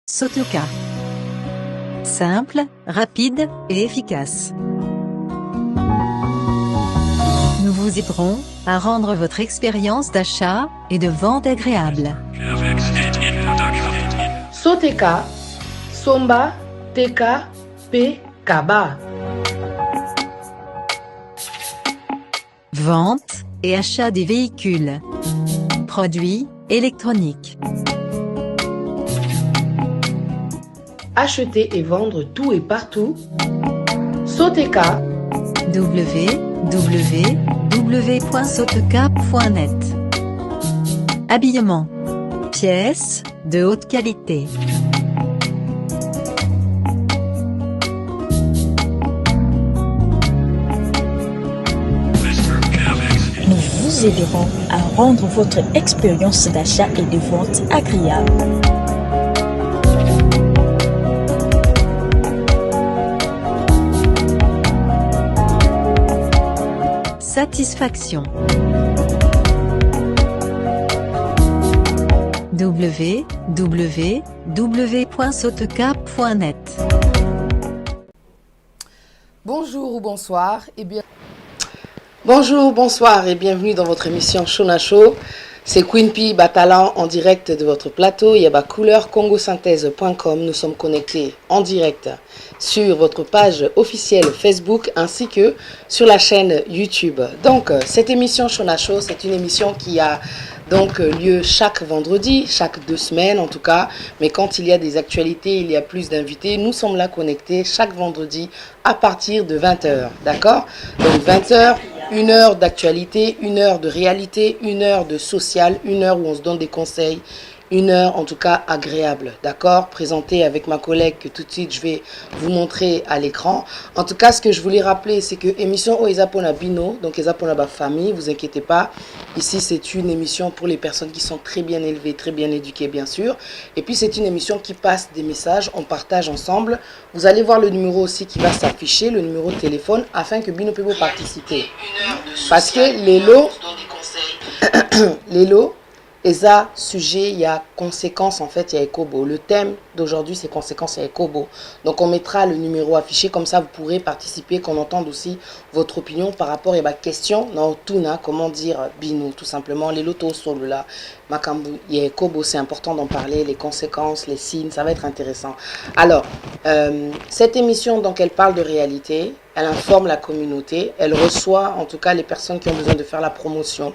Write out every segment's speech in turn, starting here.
Sotoka. Simple, rapide et efficace. Nous vous aiderons à rendre votre expérience d'achat et de vente agréable. Sotoka, Somba, Teka, P, Kaba. Vente et achat des véhicules. Produits électroniques. Acheter et vendre tout et partout. Sotoka. www.sotoka.net. Habillement. Pièces de haute qualité. Nous vous aiderons à rendre votre expérience d'achat et de vente agréable. Satisfaction. www.sotoka.net. Bonjour ou bonsoir et Bonjour, bonsoir et bienvenue dans votre émission Shona Show. C'est Queen P Batalan en direct de votre plateau. Yaba couleur congosynthèse.com. Nous sommes connectés en direct sur votre page officielle Facebook ainsi que sur la chaîne YouTube. Donc, cette émission Shona Show, c'est une émission qui a donc lieu chaque vendredi, chaque 2 semaines en tout cas. Mais quand il y a des actualités, il y a plus d'invités. Nous sommes là connectés chaque vendredi à partir de 20h. D'accord? Donc 20h. 1 heure d'actualité, 1 heure de réalité, 1 heure de social, 1 heure où on se donne des conseils, 1 heure en tout cas agréable, d'accord? Présentée avec ma collègue que tout de suite je vais vous montrer à l'écran. En tout cas, ce que je voulais rappeler, c'est que émission Oezapona Bino, donc Ezapona ba famille, vous inquiétez pas. Ici, c'est une émission pour les personnes qui sont très bien élevées, très bien éduquées, bien sûr. Et puis, c'est une émission qui passe des messages, on partage ensemble. Vous allez voir le numéro aussi qui va s'afficher, le numéro de téléphone, afin que Bino puisse participer. Parce que les lots, et ça, sujet, il y a conséquences, en fait, il y a Ekobo. Le thème d'aujourd'hui, c'est conséquences, il y a Ekobo. Donc, on mettra le numéro affiché, comme ça, vous pourrez participer, qu'on entende aussi votre opinion par rapport à ma question. Non, Tuna, comment dire Bino, tout simplement. Les lotos sont là. Makambu, il y a Ekobo, c'est important d'en parler, les conséquences, les signes, ça va être intéressant. Alors, cette émission, donc, elle parle de réalité, elle informe la communauté, elle reçoit, en tout cas, les personnes qui ont besoin de faire la promotion.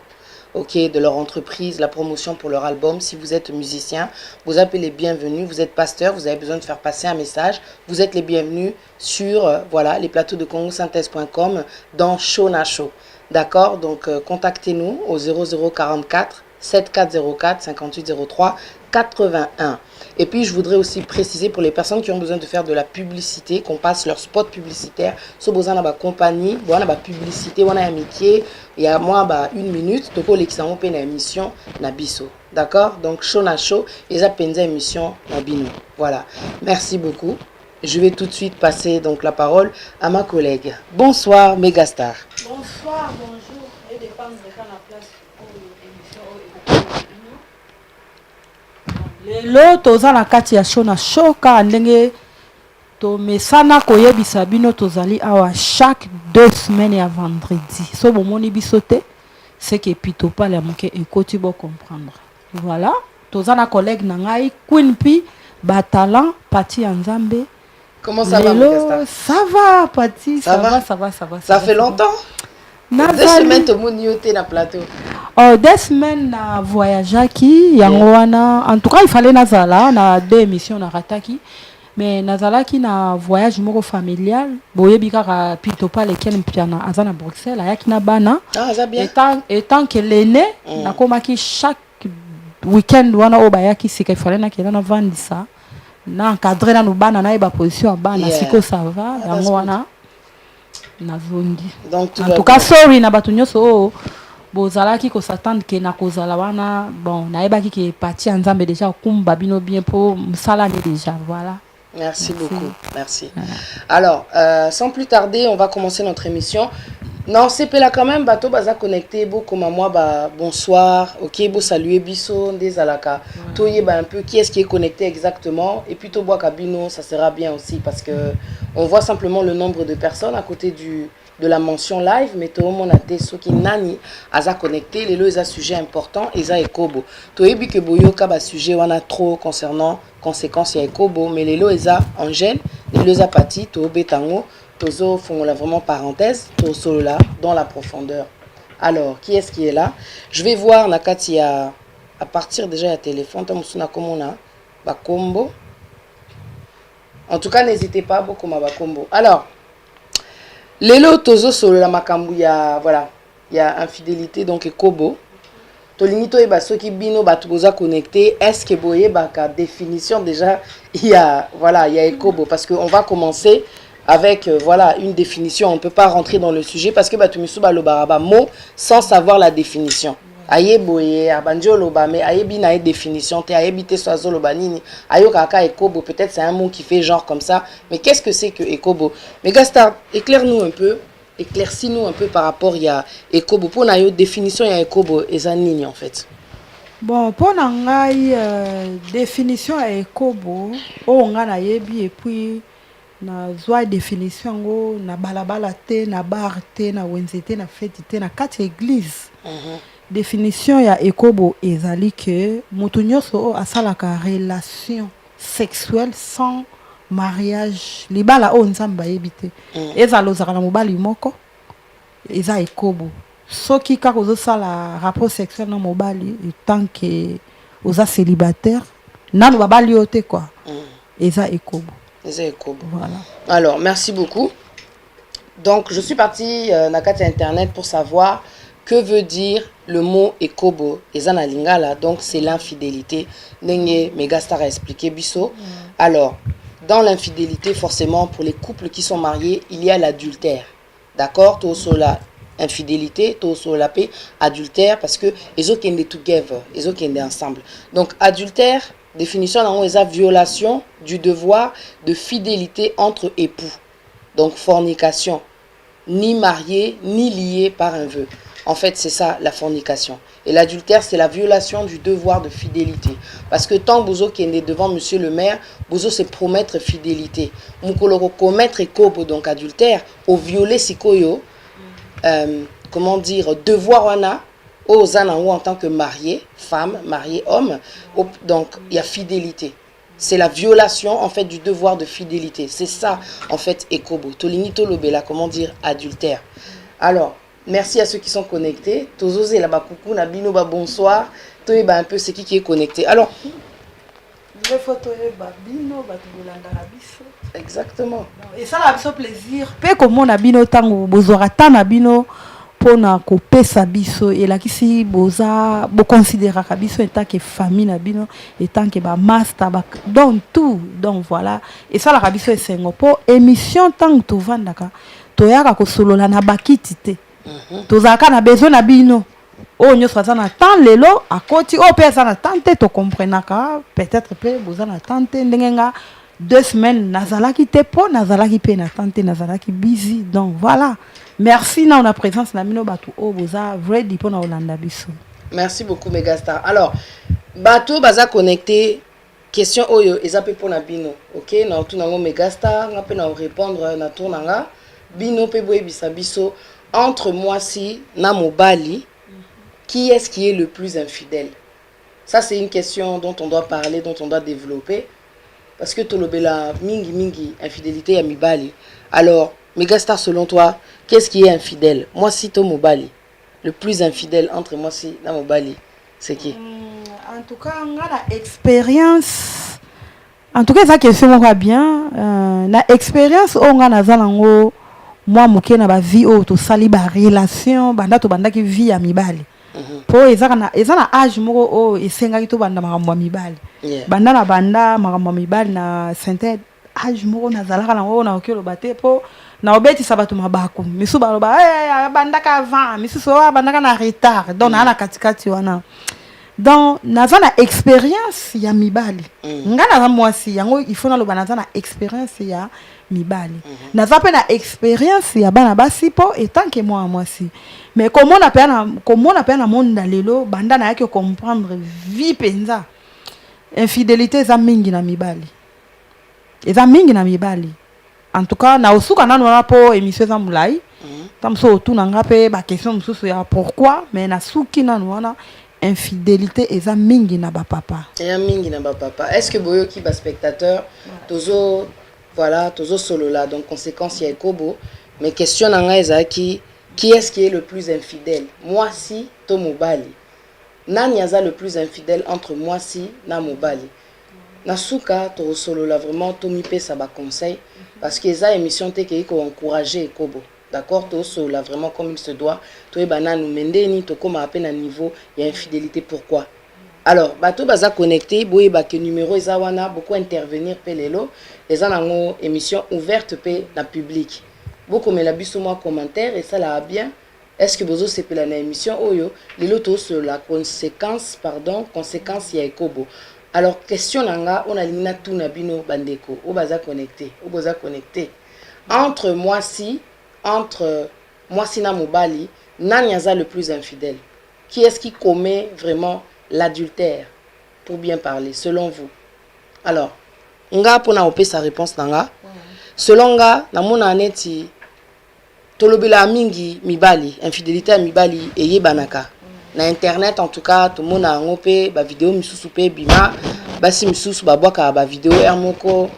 Ok, de leur entreprise, la promotion pour leur album. Si vous êtes musicien, vous appelez les bienvenus. Vous êtes pasteur, vous avez besoin de faire passer un message. Vous êtes les bienvenus sur voilà, les plateaux de congosynthèse.com dans Shona Show. D'accord? Donc, contactez-nous au 0044 7404 5803 81. Et puis, je voudrais aussi préciser pour les personnes qui ont besoin de faire de la publicité, qu'on passe leur spot publicitaire. Si vous avez une compagnie, vous avez une publicité, vous avez un métier, il y a moins 1 minute, donc vous avez une émission Nabiso. D'accord? Donc, Shona Show, et ça une émission Nabino. Voilà. Merci beaucoup. Je vais tout de suite passer donc la parole à ma collègue. Bonsoir, Megastar. Bonsoir, bonjour. Et dépend de la place pour l'émission. Lelo toza na kati ya Shona Show ka ndenge to mesana koyebisa bino tozali awa chaque 2 semaines ya vendredi. So bomoni biso te, c'est que pito pale moke ekoti bo comprendre. Voilà, toza na collègue na ngai Queen P Batalan Pati Nzambe. Comment ça va, Megastar? Ça va, Pati, ça va. Ça fait longtemps? 2 semaines to mon yoté na plateau. Oh, 2 semaines na voyageaki yango wana. En tout cas, il fallait nazala na 2 émissions na rataki. Mais nazalaki na voyage moko familial. Boyebi kaka pitopa lequel mpiana azana Bruxelles ayaki na bana. Ah, ça bien. Étant que l'aîné, nakomaki chaque week-end wana obayaki sika il fallait na kena na vandisa. Na encadré na bana na eba position bana siko ça va yango wana. Donc, en tout cas, sorry na batu nyonso bozalaki ko s'attendre que na kozala wana bon naebaki ke parti nzambe déjà kumba bino bien pour msala ne déjà voilà. Merci beaucoup, merci. Alors, sans plus tarder, on va commencer notre émission. Non, c'est là quand même, bateau baza connecté, beau comme moi, bah bonsoir, ok, beau saluer Bisso, des alaka, toye bah un peu qui est-ce qui est connecté exactement, et puis to bois cabino, ça sera bien aussi parce que on voit simplement le nombre de personnes à côté de la mention live, mais tout le monde a des ceux qui nani aza connecté, les lois sujet important, et ça ekobo. Toye bi que boyo kaba sujet on a trop concernant conséquences ya ekobo, mais les lois en gêne, les lois parti to betango. Tozo font là vraiment parenthèse, Tozo là dans la profondeur. Alors, qui est-ce qui est là? Je vais voir Nakati à partir déjà à téléphone, Tamusuna Komona, Bakombo. En tout cas, n'hésitez pas beaucoup à Bakombo. Alors, Lelo Tozo solo la makambu ya voilà, il y a infidélité donc ekobo. Tolinito et Basoki Bino Batuboza connecté. Est-ce que boye baka définition déjà il y a voilà, il y a ekobo parce que on va commencer avec voilà une définition. On ne peut pas rentrer dans le sujet parce que batumisu balobaraba mot sans savoir la définition. Aye boye abanjo loba mais aye bina définition te aye bité soazo loba nini ayo kaka ekobo peut-être c'est un mot qui fait genre comme ça mais qu'est-ce que c'est que ekobo? Mais Gastar, éclaire-nous un peu, éclaircis-nous un peu par rapport à ekobo pour na yo définition ya ekobo eza nini en fait. Bon pour ngai définition ya ekobo o nga na yebi et puis na zwa définition ngo na balabala te na bar te na wenzete na fête te na kati église. Définition ya ekobo ezali que mutu nyonso asalaka relation sexuelle sans mariage libala o nzamba yebite ezalozaka na mobali moko eza ekobo soki kaka ozosala rapport sexuel na mobali tant que oza célibataire nanu babali yo te quoi eza ekobo. Voilà. Alors, merci beaucoup. Donc, je suis partie nakati internet pour savoir que veut dire le mot ekobo. Ezana lingala, donc c'est l'infidélité. Nenge Megastar a expliqué Bisso. Alors, dans l'infidélité, forcément, pour les couples qui sont mariés, il y a l'adultère. D'accord? Tout cela infidélité, tout cela paix, adultère, parce que ils ont kende together, ils ont kende ensemble. Donc, adultère. Définition dans la violation du devoir de fidélité entre époux. Donc fornication, ni marié, ni lié par un vœu. En fait, c'est ça la fornication. Et l'adultère, c'est la violation du devoir de fidélité. Parce que tant Bozo qui est devant monsieur le maire, Bozo c'est promettre fidélité. Moukoloro commettre ekobo, donc adultère, au violer sikoyo, comment dire, devoir wana, aux en tant que marié, femme, marié, homme, donc il y a fidélité. C'est la violation en fait du devoir de fidélité. C'est ça en fait ekobo. Tolinito lobela, comment dire adultère. Alors, merci à ceux qui sont connectés. Tozose la bakoukou na bino ba bonsoir. Toye ba un peu c'est qui est connecté. Alors, je photo ba bino ba tolanda biso. Exactement. Et ça la biso plaisir. Pe comme na bino tango bozora ta na bino pona ko pesa biso et la kisi boza bo considérer biso en tant que famille na bino et tant que ba master ba donc tout donc voilà et ça la biso esengo po émission tant to vandaka to yaka ko solola na bakiti te to zaka na besoin na bino o nyo sasa na tant lelo akoti o pesa na tante to comprenaka peut-être pe boza na tante ndenga 2 semaines nazalaki te po nazalaki pe na tante nazalaki busy donc voilà. Merci na la présence na mino batu o boza ready pour na Olanda biso. Merci beaucoup Megastar. Alors, batu baza connecté question oyo ezape pour na bino. OK, na tout nango Megastar, na pe na répondre na tour nanga. Bino pe boye bisa biso entre moi si na mobali qui est-ce qui est le plus infidèle? Ça c'est une question dont on doit parler, dont on doit développer parce que tolobela mingi infidélité ya mibali. Alors Megastar, selon toi, qu'est-ce qui est infidèle? Moi, si to mobali, le plus infidèle entre moi si na mobali, c'est qui? En tout cas, on a l'expérience. En tout cas, ça question moi bien. La expérience on a na zalango moi moké na ba vie au to sali ba relation banda to banda ki vie ya mibali. Po ezana âge moko o esenga to banda makambo mibali. Banda na banda makambo mibali na synthèse âge moko na zalaka na ngo na okelo bate po na obeti sabatu mabako. Misu baloba banda ka avant, misu so banda ka na retard. Donc na katikati wana. Donc naza na expérience ya mibali nga naza mwasi yango il faut na loba naza na expérience ya mibali naza pe na expérience ya bana basi po etant que moi mwasi mais comment on appelle na monde lelo banda na yake comprendre vie penza infidélité eza mingi na mibali en tout cas na osuka nanu wana po émission eza mulai tamso otuna nga pe ba question mosusu ya pourquoi mais na suki nanu wana infidélité eza mingi na ba papa. Mingi na ba papa. Est-ce que boyo ki ba spectateur tozo voilà tozo solo là donc conséquence ya ekobo mais question nanga eza qui est-ce qui est le plus infidèle? Moi si to mobali. Nani aza le plus infidèle entre moi si na mobali? Na suka to solo là vraiment to mi pe ça ba conseil parce que eza émission te ki ko encourager ekobo. D'accord, tout là vraiment comme il se doit. Toi banane mendeni to comme à peine à niveau il y a infidélité pourquoi? Alors bato baza connecté boye ba que numéro ezawana beaucoup intervenir pelelo les en émission ouverte pe na public. Beaucoup mais la biso moi commentaire et ça là bien. Est-ce que bozo c'est la émission oyo lelo to sur la conséquence ya ekobo. Alors question nanga on a limina tout na bino bandeko o baza connecté entre moi si na mobali, nani aza le plus infidèle? Qui est-ce qui commet vraiment l'adultère? Pour bien parler, selon vous. Alors, nga pona opé sa réponse nanga. Selon nga, na mona aneti tolobela mingi mibali, infidélité mibali eye banaka. Na internet en tout cas, to mona ngopé ba vidéo misusu pe bima, basi misusu ba bwaka ba vidéo ermoko,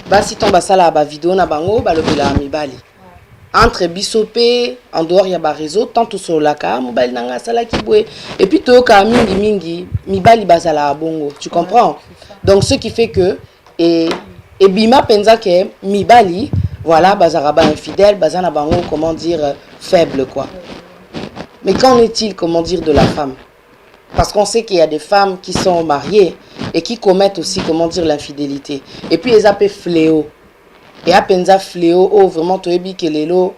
basi tomba sala ba vidéo na bango ba lobela mibali. Entre bisopé en dehors ya ba réseau tant sur la ka mobile nanga sala kibwe et puis to ka mingi mibali bazala bongo tu comprends donc ce qui fait que et bima penza que mibali voilà bazara ba infidèle bazana bango comment dire faible quoi. Mais qu'en est-il comment dire de la femme? Parce qu'on sait qu'il y a des femmes qui sont mariées et qui commettent aussi comment dire l'infidélité et puis les appellent fléau. Et à Penza fléau, oh vraiment toebi que lelo,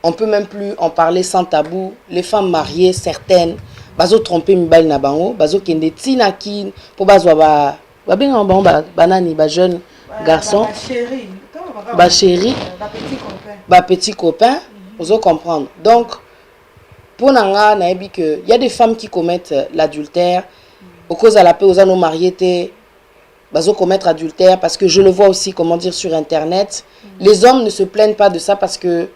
on peut même plus en parler sans tabou. Les femmes mariées certaines, bazo tromper mibali na bango, bazo kende tina kin pour bazo ba bien banani ba jeune garçon, ba chéri, ba petit copain, vous comprendre. Donc pour nanga na ebi que il y a des femmes qui commettent l'adultère au cause à la paix aux anneaux mariés bazo commettre adultère parce que je le vois aussi comment dire sur internet les hommes ne se plaignent pas de ça parce que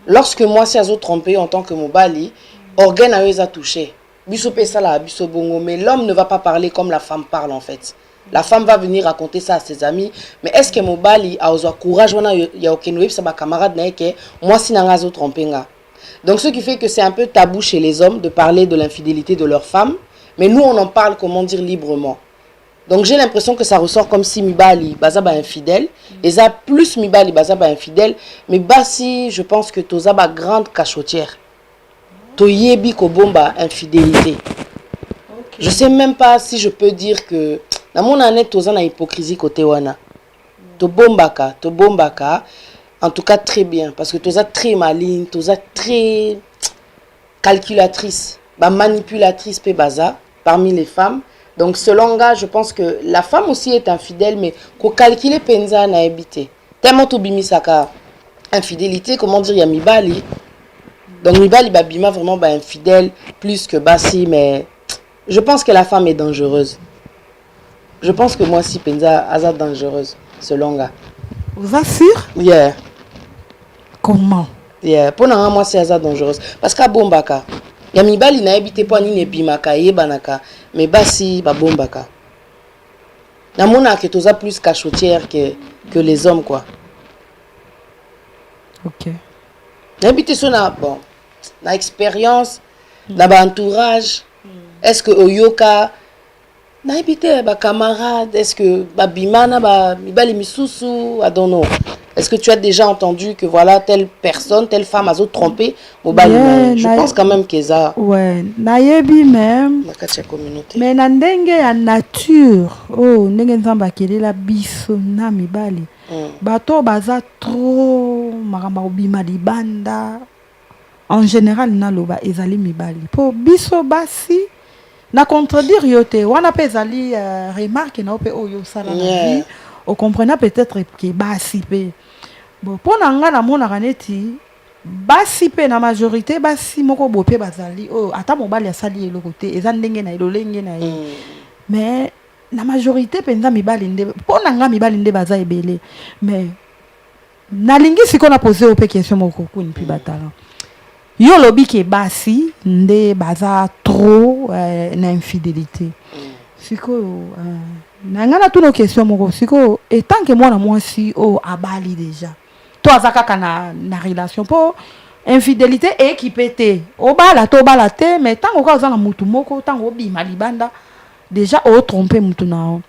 lorsque moi si azo trompé en tant que mobali organe a eu à toucher biso pe ça la biso bongo mais l'homme ne va pas parler comme la femme parle en fait la femme va venir raconter ça à ses amis mais est-ce que mobali a ozo courage wana ya okenwe ça ba camarade na que moi si nanga azo trompé nga donc ce qui fait que c'est un peu tabou chez les hommes de parler de l'infidélité de leur femme mais nous on en parle comment dire librement. Donc j'ai l'impression que ça ressort comme si Mibali bazaba infidèle et ça plus Mibali bazaba infidèle mais basi je pense que tozaba grande cachotière. Toyebi ko bomba infidélité. Je sais même pas si je peux dire que na mon année tozana hypocrisie côté wana. To bombaka en tout cas très bien parce que toza très maligne, toza très calculatrice, ba manipulatrice pe baza parmi les femmes. Donc selon gars, je pense que la femme aussi est infidèle, mais qu'on calcule penza na habité. Tellement tout bimisaka infidélité, comment dire, il y a mibali. Donc mibali babima vraiment bah infidèle plus que basi, mais je pense que la femme est dangereuse. Je pense que moi si penza aza dangereuse, selon gars. Vous êtes sûr? Yeah. Comment? Yeah. Pour moi c'est aza dangereuse parce qu'à bombaka. Ya mibali na ebite po ani ne bimaka yebanaka mais basi ba bombaka na mona que toza plus cachotière que les hommes quoi. Ok. N'habite sur na bon, na expérience, na ba entourage. Est-ce que Oyoka n'habite ba camarade, est-ce que ba bimana ba mibali misusu, I don't know. Est-ce que tu as déjà entendu que voilà telle personne, telle femme a trompé je pense quand même que ça. Ouais, nayebi même. Mais na ndenge ya nature, oh ndenge nzamba kelela biso na mibali. Bato baza trop makamba obima libanda. En général naloba ezali mibali. Po biso basi na contredire yote, wana pe ezali remarque na ope oyo sala na vie. On comprend peut-être que basi pe. Bon, pour nga na mona kaneti basi pe na majorité basi moko bope bazali oh ata mobali asali eloko te eza ndenge na elolenge na ye mais na majorité penza mibali nde pour nga mibali nde baza ebele mais nalingi siko na poser ope question moko kuni pi batala yo lobi ke basi nde baza trop na infidélité siko nanga na tuno question moko siko etant que moi na mwasi oh abali déjà to azaka na relation po infidélité équipée te obala to bala te mais tango ka ozanga mutu moko tango bima libanda déjà o tromper mutu na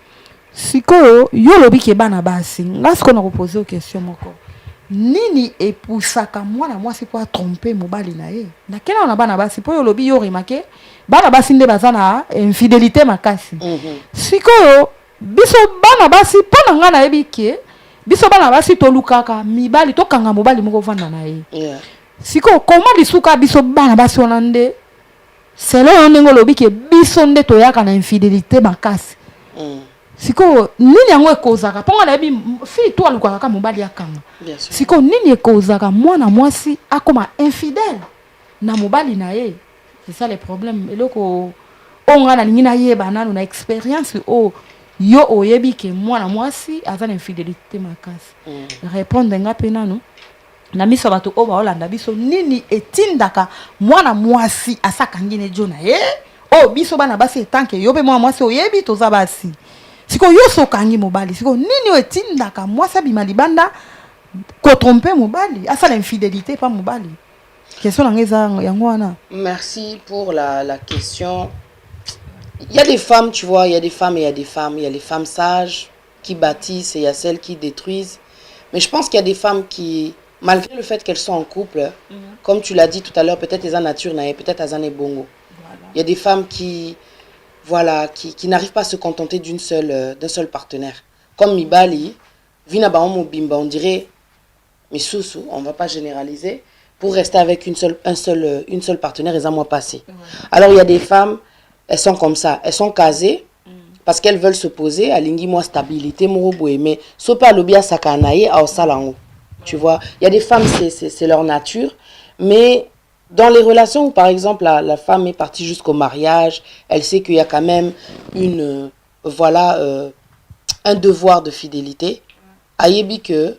sikoyo yo lobi ke bana basi ngasko na poser question moko nini epusaka mwana mwasi po tromper mobali na ye na kena na bana basi po yo lobi yo remarqué bana basi nde bazana infidélité makasi sikoyo biso bana basi pona nga na yebi ke biso bana basi tolukaka mibali tokanga mobali moko vanda na ye siko comment lisuka biso bana basi onande selon ndenge lobi ke biso nde toyaka na infidélité makasi siko nini yango ekozaka ponga na yebi fi to alukaka ka mobali akanga siko nini ekozaka mwana mwasi akoma infidèle na mobali na ye c'est ça le problème eloko onga na ningi na yeba nanu na expérience o yo oyebi ke mwana mwasi aza na infidélité makasi répondre nga pe nanu na miso bato o baolanda biso nini etindaka mwana mwasi asakangi ne jona o biso bana basi etanke yo pe mwana mwasi oyebi toza basi siko yo sokangi mobali siko nini etindaka mwasi abima libanda ko tromper mobali asala infidélité pas mobali question na ngeza yango wana. Merci pour la question. Il y a des femmes, tu vois, il y a des femmes et il y a des femmes. Il y a les femmes sages qui bâtissent et il y a celles qui détruisent. Mais je pense qu'il y a des femmes qui, malgré le fait qu'elles sont en couple, comme tu l'as dit tout à l'heure, peut-être elles ont nature, peut-être elles ont bongo. Il y a des femmes qui, voilà, qui n'arrivent pas à se contenter d'un seul partenaire. Comme Mibali, Vina Baomo Bimba, on dirait, mais sous, on ne va pas généraliser, pour rester avec une seule partenaire, elles ont moins passé. Alors il y a des femmes, elles sont comme ça, elles sont casées parce qu'elles veulent se poser à l'ingi moi stabilité moroboué mais so pas lobia sakanaye à osalango. Tu vois, il y a des femmes c'est leur nature mais dans les relations où par exemple la femme est partie jusqu'au mariage, elle sait qu'il y a quand même un devoir de fidélité. Ayebi que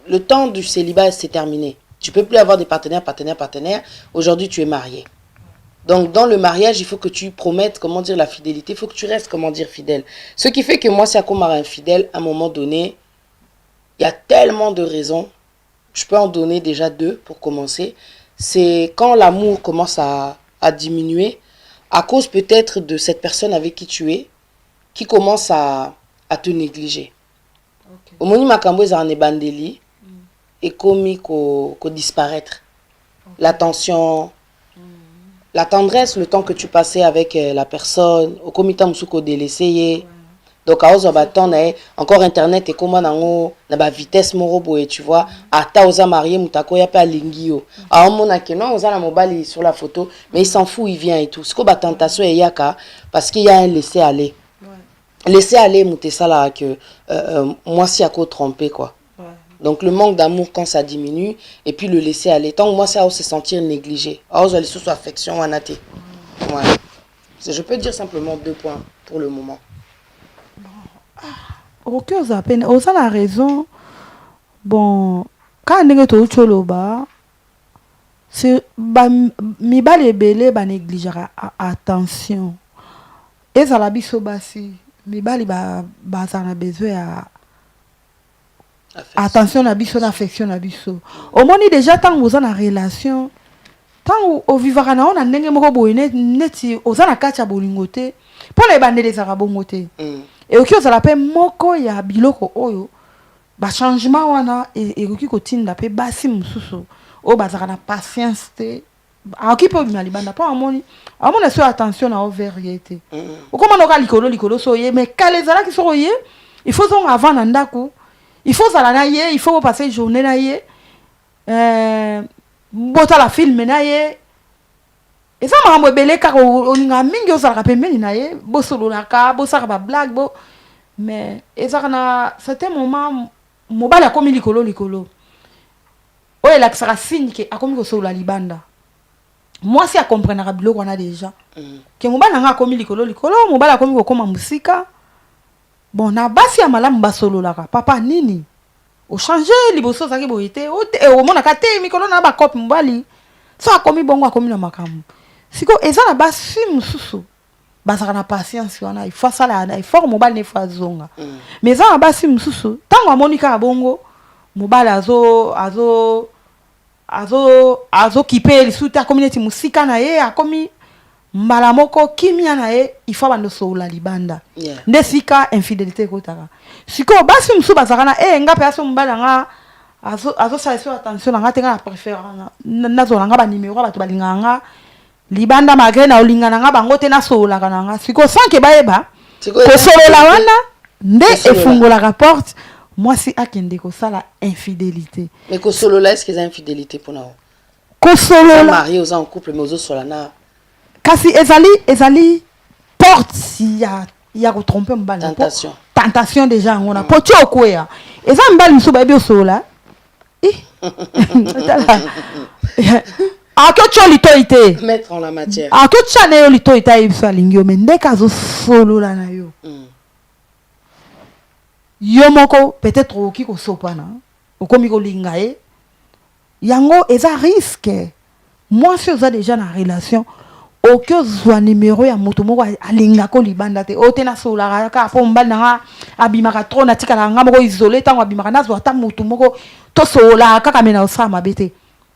le temps du célibat c'est terminé. Tu peux plus avoir des partenaires. Aujourd'hui tu es marié. Donc, dans le mariage, il faut que tu promettes, la fidélité. Il faut que tu restes, fidèle. Ce qui fait que moi, si à comme infidèle, à un moment donné, il y a tellement de raisons. Je peux en donner déjà 2 pour commencer. C'est quand l'amour commence à diminuer, à cause peut-être de cette personne avec qui tu es, qui commence à te négliger. Au moment où Makambo est en ebandeli, et comme qu'on disparaître. L'attention... La tendresse, le temps que tu passais avec la personne, au comité musuko délaissé, donc à encore internet et comment na ba vitesse morobo et tu vois, ata oza marié mutako ya pa lingio. A mona ke non oza na mobali sur la photo, mais il s'en fout, il vient et tout. Ce ko ba tentation et yaka parce qu'il y a un laisser aller. Laisser aller mutesa là que moi si ako tromper quoi. Donc le manque d'amour quand ça diminue et puis le laisser aller. Tant que moi ça va se sentir négligé. Alors je vais sous affection à naté. Voilà. Je peux dire simplement 2 points pour le moment. Ok, vous avez la raison. Bon, quand on est au Choloba, c'est mibali ebele ba négligera attention. Et ça la biso basi. Mibali ba ça a besoin attention na biso na affection na biso omoni déjà tant vous en relation tant au vivara na on ndenge moko boye neti ozana kacha bolingo te pour les bandele ezaka bongo te et oki ozala pe moko ya biloko oyo ba changement wana et oki kotinda pe basi mususu o bazaka na patience te aoki pe bima libanda po amoni so attention na overriete okoma noka likolo so ye mais kalezala ki so ye il faut donc avant na ndako il faut zala na ye il faut passer journée na ye bota la film na ye eza makambo ebele kaka olinga mingi ozalaka pembeni na ye bosololaka bosaka ba blague bo mais ezaka na certain moment mobali akomi likolo oyo elakisaka signe ke akomi kosolola libanda moi si akomprenaka biloko wana déjà ke mobali nanga akomi likolo mobali akomi kokoma musika bon na basi ya malamu basololaka papa nini o changer liboso zaki boyete o monaka te mikolo na ba cop mobali so akomi bongo akomi na makambo siko eza na basi mususu bazaka na patience wana il faut sala il faut mobali ne fa zonga mais eza na basi mususu tango amonika bongo mobali azo kipe lisuta community musika na ye akomi mbala moko kimia na ye il faut bando soula libanda nde sika infidélité kotaka siko basi mususu bazaka na nga pe aso mbala nga azo sa attention nga tenga na préférence nazo nga ba numéro ba to balinga nga libanda malgré na olingana nga bango te na soula kananga siko sans ke baeba ko solola wana nde efungola rapport moi si akende ko sala infidélité mais ko solola est-ce que c'est infidélité pour nous ko solola marié aux en couple mais aux solana kasi ezali porte ya ko tromper mbala tentation déjà on a poti okoya eza mbali muso ba bi solola ako choli toite mettre en la matière ako chane yo litoita ibso alingio mendeka zo solola na yo yo moko peut-être oki ko sopana okomi ko linga e yango eza risque moi si oza déjà na relation oki ozwa numéro ya moto moko alinga ko libanda te ote na sola ka po mbali na abimaka trop na tika na nga moko isolé tango abimaka nazwa ta moto moko to sola kaka mena osama bete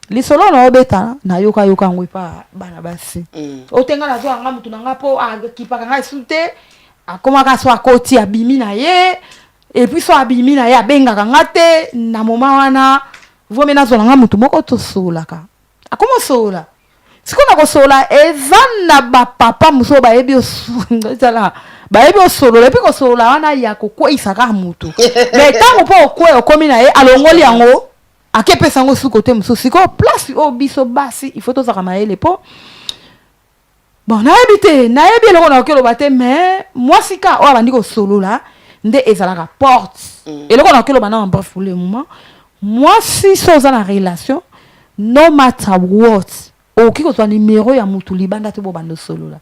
lisolo na obeta na yoka ngwe pa bana basi otenga na zo nga moto na nga po akipaka nga sute akoma ka so akoti abimi na ye et puis so abimi na ye abengaka nga te na moma wana vome na zo nga moto moko to sola ka akoma sola sikona ko sola ezana ba papa muso ba ebi osala ba ebi osolo le piko sola wana ya kokwa isaka mutu mais tango po okwe okomi na ye alongoli yango akepe sango su côté muso siko place o biso basi il faut to zaka maele po bon na ebité na ebi eloko na okelo bate mais moi sika o abandi ko solo la nde ezalaka porte eloko na okelo bana en bref pour le moment moi si soza na relation no matter what oki ko to numéro ya mutu libanda te bo bando solo la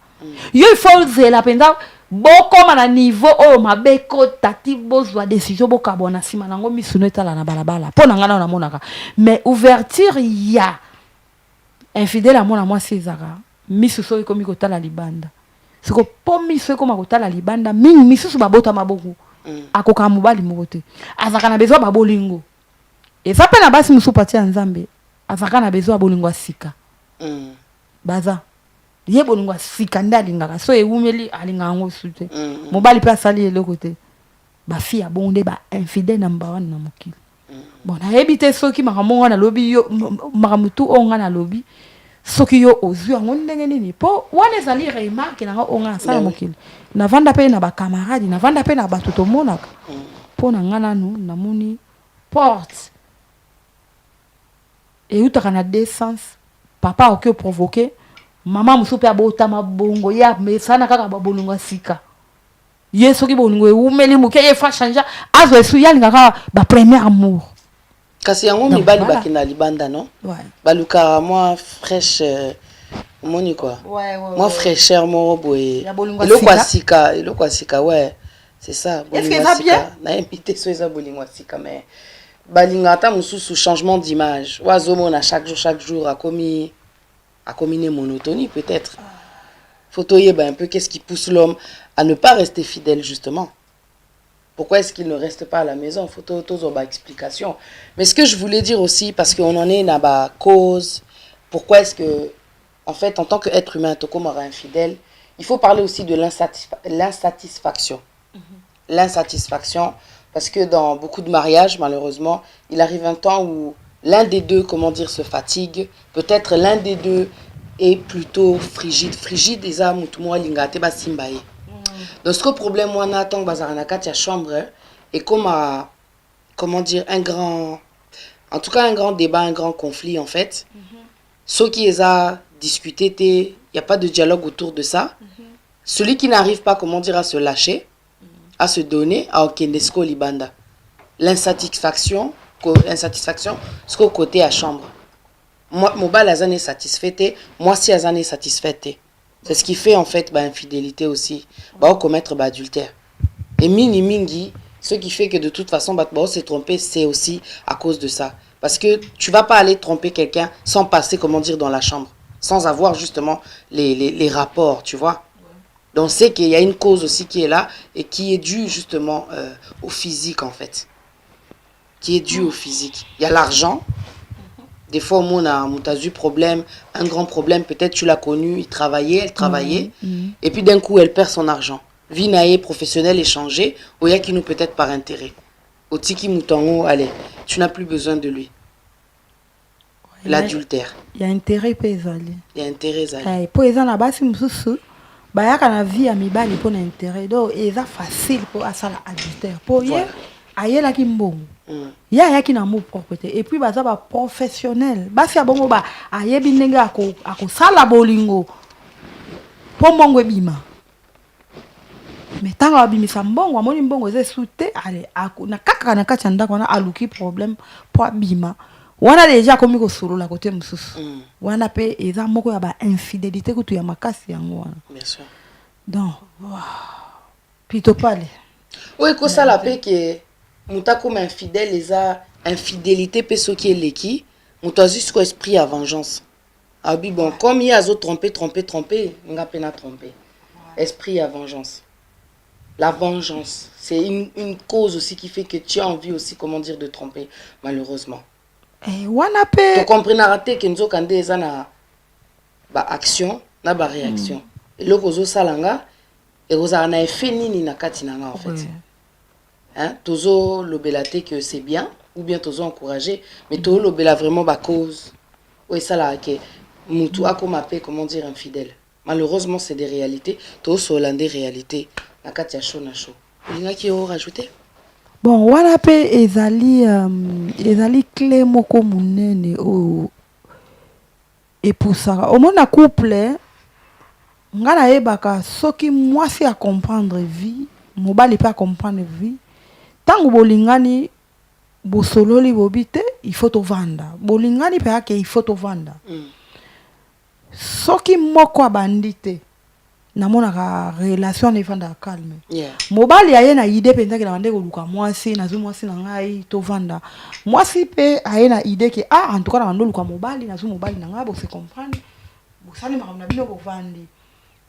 yo il faut zela penda bokoma na niveau o mabeko tati bozwa décision bokabona sima nango misuno etala na balabala po na ngana na monaka mais ouverture ya infidèle à moi César misuso ikomi kotala libanda siko po miso koma kotala libanda mingi misusu babota maboko akoka mobali mokote azaka na besoin babolingo eza pe na basi musu pati ya nzambe azaka na besoin babolingo asika baza ye bolingo asika ndalingaka so ewumeli alinga ngo sute mobali pe asali eloko te ba fi ya bonde ba infidèle number 1 na mokili bon na ebite soki makamonga na lobi yo makamutu onga na lobi soki yo ozwi yango ndenge nini po wana ezali remarque na onga sala mokili na vanda pe na ba camarade na vanda pe na bato to monaka po na ngana nu na moni porte et utaka na décence papa oke provoquer mama musupe abota mabongo ya mesana kaka babolunga sika yeso ki bolungo umeli muke ye fa changer azo esu yalinga ka ba premier amour kasi yango mibali bakina libanda non baluka moi fraîche moni quoi moi fraîcheur mo boye eloko asika ouais c'est ça bolunga sika na invité so eza bolunga sika mais balinga ta mususu changement d'image wazo mona chaque jour à combiner monotonie peut-être. Faut un peu qu'est-ce qui pousse l'homme à ne pas rester fidèle justement. Pourquoi est-ce qu'il ne reste pas à la maison? Il faut toujours une explication. Mais ce que je voulais dire aussi, parce qu'on en est dans la cause, pourquoi est-ce que, en fait, en tant qu'être humain, comme infidèle, il faut parler aussi de l'insatisfaction. L'insatisfaction, parce que dans beaucoup de mariages, malheureusement, il arrive un temps où l'un des deux, se fatigue. Peut-être l'un des deux est plutôt frigide. Frigide, ils ont lingate ba simbaye. Donc, ce que le problème, moi, na tant bazar na katia chambre, et comme un grand débat, un grand conflit, en fait. Ceux qui les a discuté, il n'y a pas de dialogue autour de ça. Celui qui n'arrive pas, à se lâcher, à se donner, à Okenesco Libanda. L'insatisfaction, ce qu'au côté à chambre. Moi, mon bal est satisfait, moi si est satisfait. C'est ce qui fait en fait infidélité aussi, commettre adultère. Et mingi, ce qui fait que de toute façon se tromper, c'est aussi à cause de ça. Parce que tu vas pas aller tromper quelqu'un sans passer dans la chambre, sans avoir justement les rapports, tu vois. Donc c'est qu'il y a une cause aussi qui est là et qui est due justement au physique en fait. Qui est due au physique. Il y a l'argent. Des fois, on a eu problème, un grand problème, peut-être tu l'as connu, elle travaillait, et puis d'un coup, elle perd son argent. Vie naïe, professionnelle, échangée, ou y a qui nous peut-être par intérêt. Au tiki moutongo, allez, tu n'as plus besoin de lui. L'adultère. Il y a intérêt paysanné. Il y a intérêt zali. Pour les gens basi mususu, ya kana vie à mibali pour intérêt. Donc, c'est facile pour ça l'adultère. Pour hier, ayela ki mbongo. Ya ki na mo propreté et puis baza ba professionnel. Basi abongo ba ayebi ndenge ako sala bolingo. Po mbongo ebima. Mais tant abimisa mbongo amoni mbongo ze soute, allez na kaka na kati ndako na aluki problème pour abima. Wana déjà komi ko solo la côté mususu. Wana pe eza moko ya ba infidélité kutu ya makasi yango wana. Bien sûr. Donc, plutôt pas les. Oui, ko sala pe que Mouta comme infidèle, les a infidélité, pe ce qui est l'équi, mouta juste esprit à vengeance. Ah oui, bon, comme il y a trompé, on a peine à tromper. Esprit à vengeance. La vengeance, c'est une cause aussi qui fait que tu as envie aussi, de tromper, malheureusement. Tu comprends, raté que nous avons des action, na ba réaction. Et le kozo salanga, et vous avez un effet nini na katinanga en fait. Hein, tozo lobelate que c'est bien ou bien tozo encourager mais tozo lobela vraiment ba cause oui ça là que mutu a comme infidèle malheureusement c'est des réalités tozo hollandais réalité la katia chaud na chaud il y a qui ont rajouté bon wana pe ezali clé moko munene o et pour ça au monde couple ngana yebaka soki mwasi a comprendre vie mobali pas comprendre vie. Tant que bolingani bosololi bobite il faut to vanda bolingani pe ake il faut to vanda soki moko abandite na mona ka relation ne vanda calme mobali aye na idée penza ke na bande ko luka mwasi na zu mwasi na ngai to vanda mwasi pe aye na idée ke en tout cas na bande luka mobali na zu mobali na ngai bo se comprendre bo sali ma na bino ko vandi.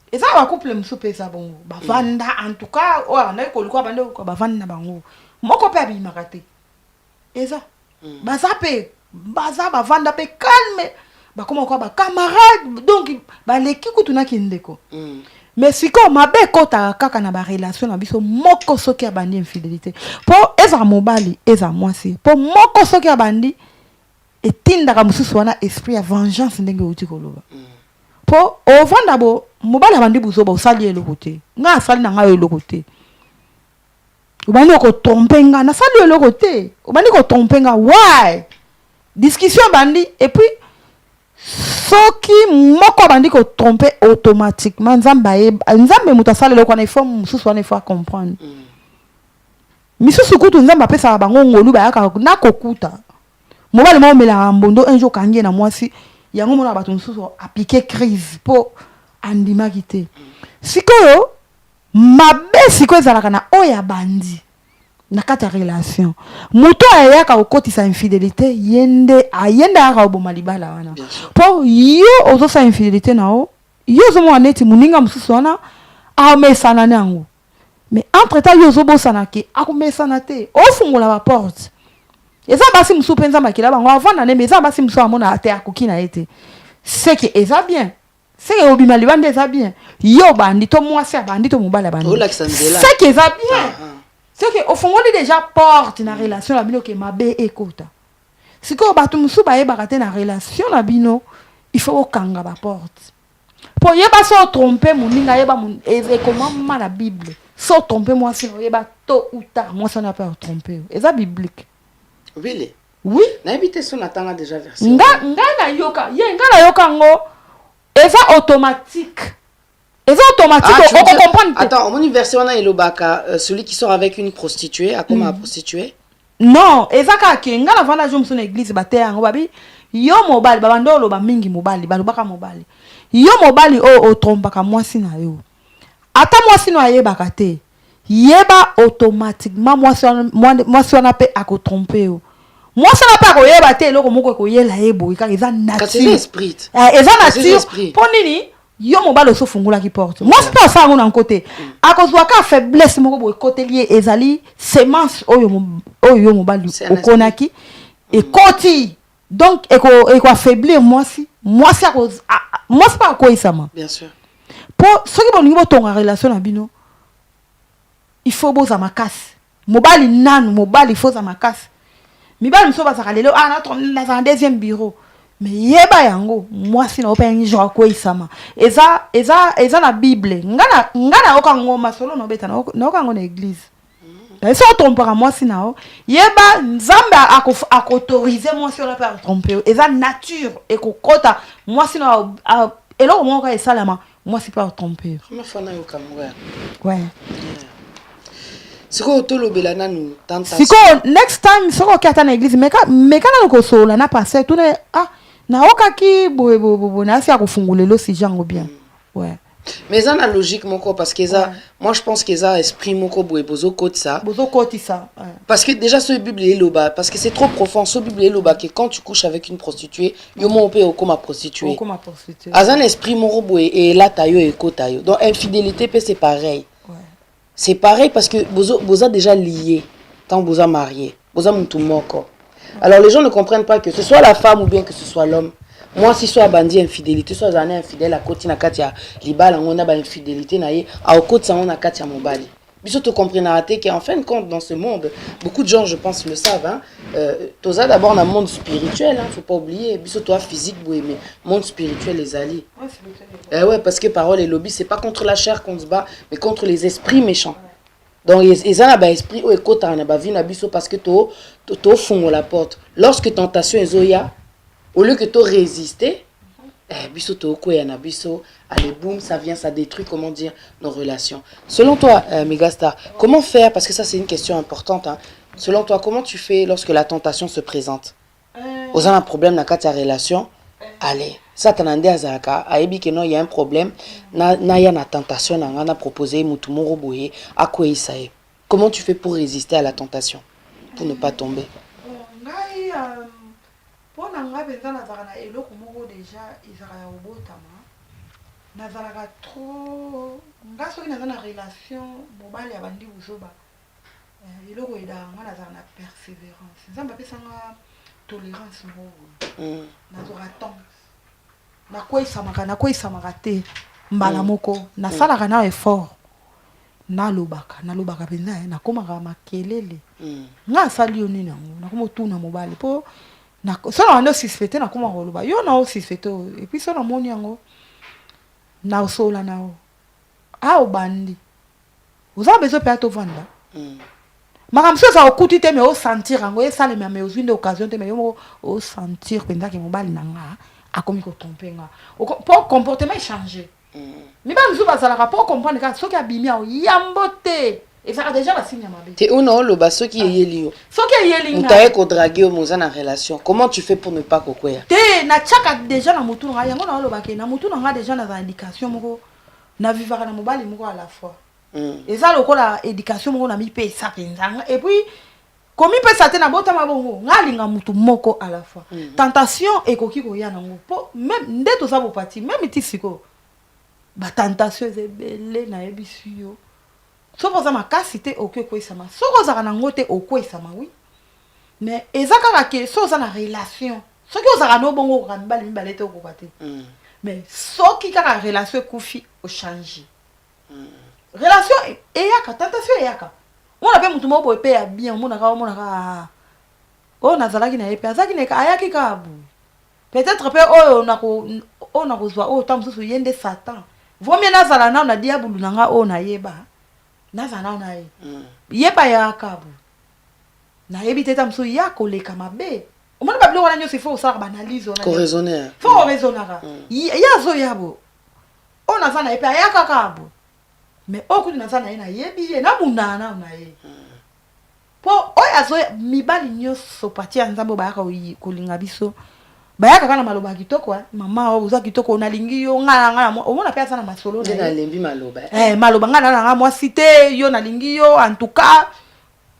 Et ça va couple msupe ça bon ba vanda en tout cas o na ko luka bande ko ba vanda bango moko pe abi makate eza bazape baza ba vanda pe calme ba koma ko ba camarade donc ba leki kutuna kindeko mais siko mabe kota kaka na ba relation na biso moko soki abandi infidélité pour eza mobali eza mwasi pour moko soki abandi etinda ka mususu wana esprit ya vengeance ndenge uti koloba pour o vanda bo mobali abandi buzo ba usali eloko te nga asali na ngayo eloko te ubani ko trompenga na sali eloko te ubani ko trompenga why discussion bandi et puis soki moko bandi ko tromper automatiquement nzambe mutasala eloko na ifo mususu wana ifo comprendre misusu kutu nzambe apesa bango ngolu ba yaka na kokuta mobali mo mela mbondo un jour kangie na mwasi yango mona bato mususu appliquer crise po andima kite sikoyo mabe sikoyo ezalaka na oya bandi na kati ya relation moto ayaka okotisa infidélité yende aka oboma libala wana po yo ozosa infidélité nao yo ozomonga neti moninga mosusu wana amesana nango mais entre temps yo zobosana ke akomesana te ofungola ba porte eza basi musu penza makila bango avant na mais eza basi musu amona ate akoki na ete c'est que eza bien c'est que obima libande eza bien yo bandi to mwasi bandi to mobala bandi c'est que eza bien c'est que ofungoli déjà porte na relation la bino ke mabe ekota siko batu musu ba yeba te na relation la bino il faut okanga ba porte pour yeba so tromper moninga yeba et comment ma la Bible so tromper moi si yeba tôt ou tard moi ça n'a pas tromper eza biblique really oui na habité son atanga déjà version nga na yoka ngo eza automatique on comprend attends mon version na elobaka celui qui sort avec une prostituée a comment prostituée non eza ka ke nga na vanda jo msona église baté yango babi yo mobali babandolo ba mingi mobali balobaka mobali yo mobali o trompaka mwasi na yo ata mwasi no ayebaka te yeba automatiquement mwasi wana pe akotrompe yo mwasi wana pe akoyeba te eloko moko ekoyela yebo kaka eza nature eza nature mpo nini yo mobali osofungolaki porte mwasi mpe osango na nkote akozwaka faiblesse moko boye ekoteli ye ezali semence oyo yo mobali okonaki ekoti donc ekoaffaiblir mwasi pa akoyisama bien sûr po soki bolingi botonga relation na bino il faut boza makasi mobali il faut za makasi mibali miso bazaka lelo na deuxième bureau mais yeba yango mwasi na opengi jo akoyisama eza na Bible ngana okango masolo no beta na okango na église so trompera mwasi nao yeba nzambe akoautoriser mwasi ona pa tromper eza nature ekokota mwasi na eloko moko esalama mwasi pa tromper mafana yo kamwa ouais siko tolobela nanu tentation siko next time soko kata na église mekana loko sola na passer tout na okaki bo na si akofungulelo si jango bien ouais mais ça na logique moko parce que ça moi je pense que ça esprit moko bozo côté ça parce que déjà ce Bible est loba parce que c'est trop profond ce Bible est loba que quand tu couches avec une prostituée yo mo pe comme prostituée azan esprit moko boy et là tayo et kotayo donc infidélité c'est pareil c'est pareil parce que boza déjà lié tant boza marié boza mutu moko alors les gens ne comprennent pas que ce soit la femme ou bien que ce soit l'homme. Moi si soit bandit infidélité soit j'en ai infidèle à côté na katia libala on a ba infidélité na ye à côté ça on a katia mobali biso to comprendre que en fin de compte dans ce monde beaucoup de gens je pense le savent hein toza d'abord dans le monde spirituel hein faut pas oublier biso toi physique boy mais monde spirituel les alliés ouais parce que parole et lobby c'est pas contre la chair qu'on se bat mais contre les esprits méchants donc ils ont un esprit ou écoute na ba vie na biso parce que to fongo la porte lorsque tentation ezoya au lieu que tu résister, biso to koya na biso, allez boum, ça vient, ça détruit, comment dire, nos relations. Selon toi, Megastar, comment faire, parce que ça c'est une question importante, hein, selon toi, comment tu fais lorsque la tentation se présente? Vous avez un problème dans ta relation, allez, ça t'en ande azaka, aebi que non, il y a un problème, na ya na tentation, na proposé, mutumoro boye, à quoi isae. Comment tu fais pour résister à la tentation, pour ne pas tomber? Pour nga benza nazala na eloko moko déjà izaka ya obotama nazalaka trop nga soki naza na relation mobali ya bandi buzoba eloko eda nga nazala na persévérance nzambe apesanga tolérance moko nazwaka temps nakoyisamaka te mbala moko nasalaka na effort nalobaka mpenza nakomaka makelele nga asali yo nini yango nakomotuna mobali po so na ando suspecté na kuma koloba yo na o suspecté et puis so na moni yango na osola na o obandi uza bezo pe ato vanda makamso ça okuti te mais o sentir yango e sale mais ozwi nde occasion te mais yo o sentir penza ke mobali na nga akomi ko tromper nga pour comportement changer mais ba nzu bazala pour comprendre ka soki abimi o yambote et ça a déjà la signe mabe te uno lo ba soki yeli mutaye ko draguer au moza na relation comment tu fais pour ne pas kokoya te na chaka déjà na mutu nga yango na lo ba ke na mutu nga déjà na indication moko na vivaka na mobali moko à la fois et ça lokola éducation moko na mi pe sa penzanga et puis comme il peut ça te na bota mabongo ngalinga mutu moko à la fois tentation ekoki ko ya nango po même ndeto sa bo parti même itisiko ba tentation ezebele na ebisuyo Soko za makasi te okokwesama. Soko za nango te okwesama oui. Mais ezaka ke so za na relation. Soki ozaka no bongo ka mibali te okokate. Mais soki kaka relation kufi o changer. Relation eyaka tentation eyaka. On a pe mutu mo boye pe ya bien, on a ka on a zalaki na epe azaki ne ka ayaki ka bu. Peut-être pe on a kozwa o tam susu yende Satan. Vomi na zala na diabulu nanga o na yeba. Na zala na ye. Yeba ya kabu. Na yebi te tam susu ya koleka mabe. O mona bablo wana nyo se faut ça banaliser on a. Raisonner. Faut raisonner. Ya zo yabo. On a zana epe ayaka kabu. Mais okutu na zana ye na yebi ye na munana na ye. Po oya zo mibali nyoso pati ya nzambo bayaka kolinga biso. Bayaka kana maloba kitoko mama oza kitoko onalingi yo ngala omona pe sana masolo na na lembi maloba maloba ngala na moi cité yo nalingi yo en tout cas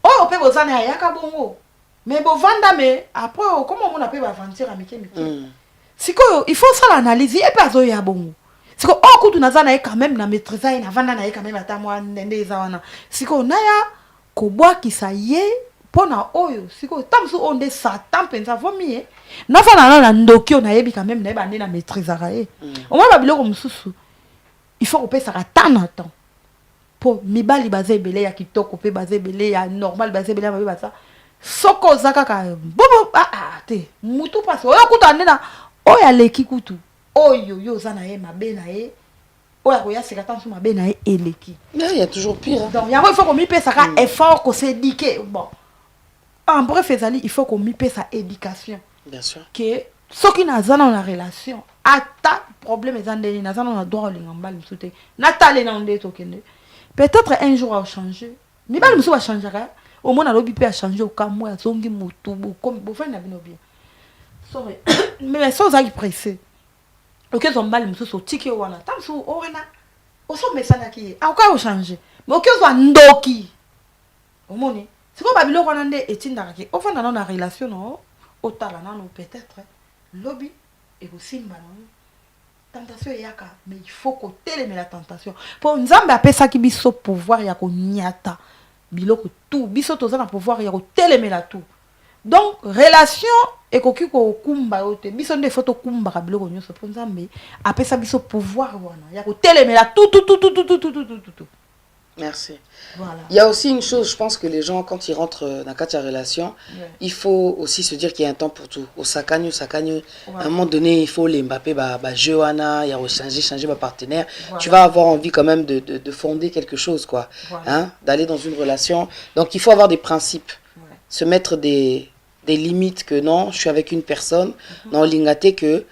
oh pe bozana yaka bongo mais bovanda mais après comment on appelle aventure amike siko il faut ça l'analyse et pas zo ya bongo siko okutu nazana e quand même na maîtriser na vanda na e quand même ata moi ndende zawana siko naya kobwa kisaye pona oyo siko tamsu onde Satan penza vomi na fana na ndoki on ayebi quand même na bande na maîtriser rae au moins babiloko mususu il faut qu'on paye ça tana temps pour mibali bazé belé ya kitoko pe bazé belé ya normal bazé belé ba ça soko zaka ka bobo te mutu passe oyo kuta ndena oya leki kutu oyo yo zana ye mabe na ye oya ko ya seka tansu mabe na ye eleki il y a toujours pire hein. Donc il faut qu'on mi paye ça effort qu'on s'éduquer bon en bref il faut qu'on mi paye sa éducation bien sûr que ce qui n'a pas dans relation ata problème ezandeni na zana na droit lingamba msute natale na onde tokende peut-être un jour va changer mais ba mso va changer au moins na lobi pe a changer au kamwa zongi mutu comme bo fa na bino bien sorry mais sans ça qui pressé OK zombal mso so tiki wana tamso orena o so mesana ki a ka o changer mais OK zo ndoki au moni c'est quoi babilo wana nde etinda ki o fa na na relation no o tala na no peut-être lobby et aussi non tentation yaka mais il faut qu'on téléme la tentation pour nzambe apesa ki biso pouvoir ya ko nyata biloko tout biso toza na pouvoir ya ko téléme la tout donc relation et ko kiko kumba ote biso nde photo kumba ka biloko nyoso pour nzambe apesa biso pouvoir wana ya ko téléme la tout. Merci. Voilà. Il y a aussi une chose, je pense que les gens, quand ils rentrent dans la relation, il faut aussi se dire qu'il y a un temps pour tout. Au Sakagno, à un moment donné, il faut les Mbappé, Johanna, il y a changer ma partenaire. Voilà. Tu vas avoir envie quand même de fonder quelque chose, quoi. Voilà. Hein, d'aller dans une relation. Donc, il faut avoir des principes. Se mettre des limites que non, je suis avec une personne, non, l'ingate que...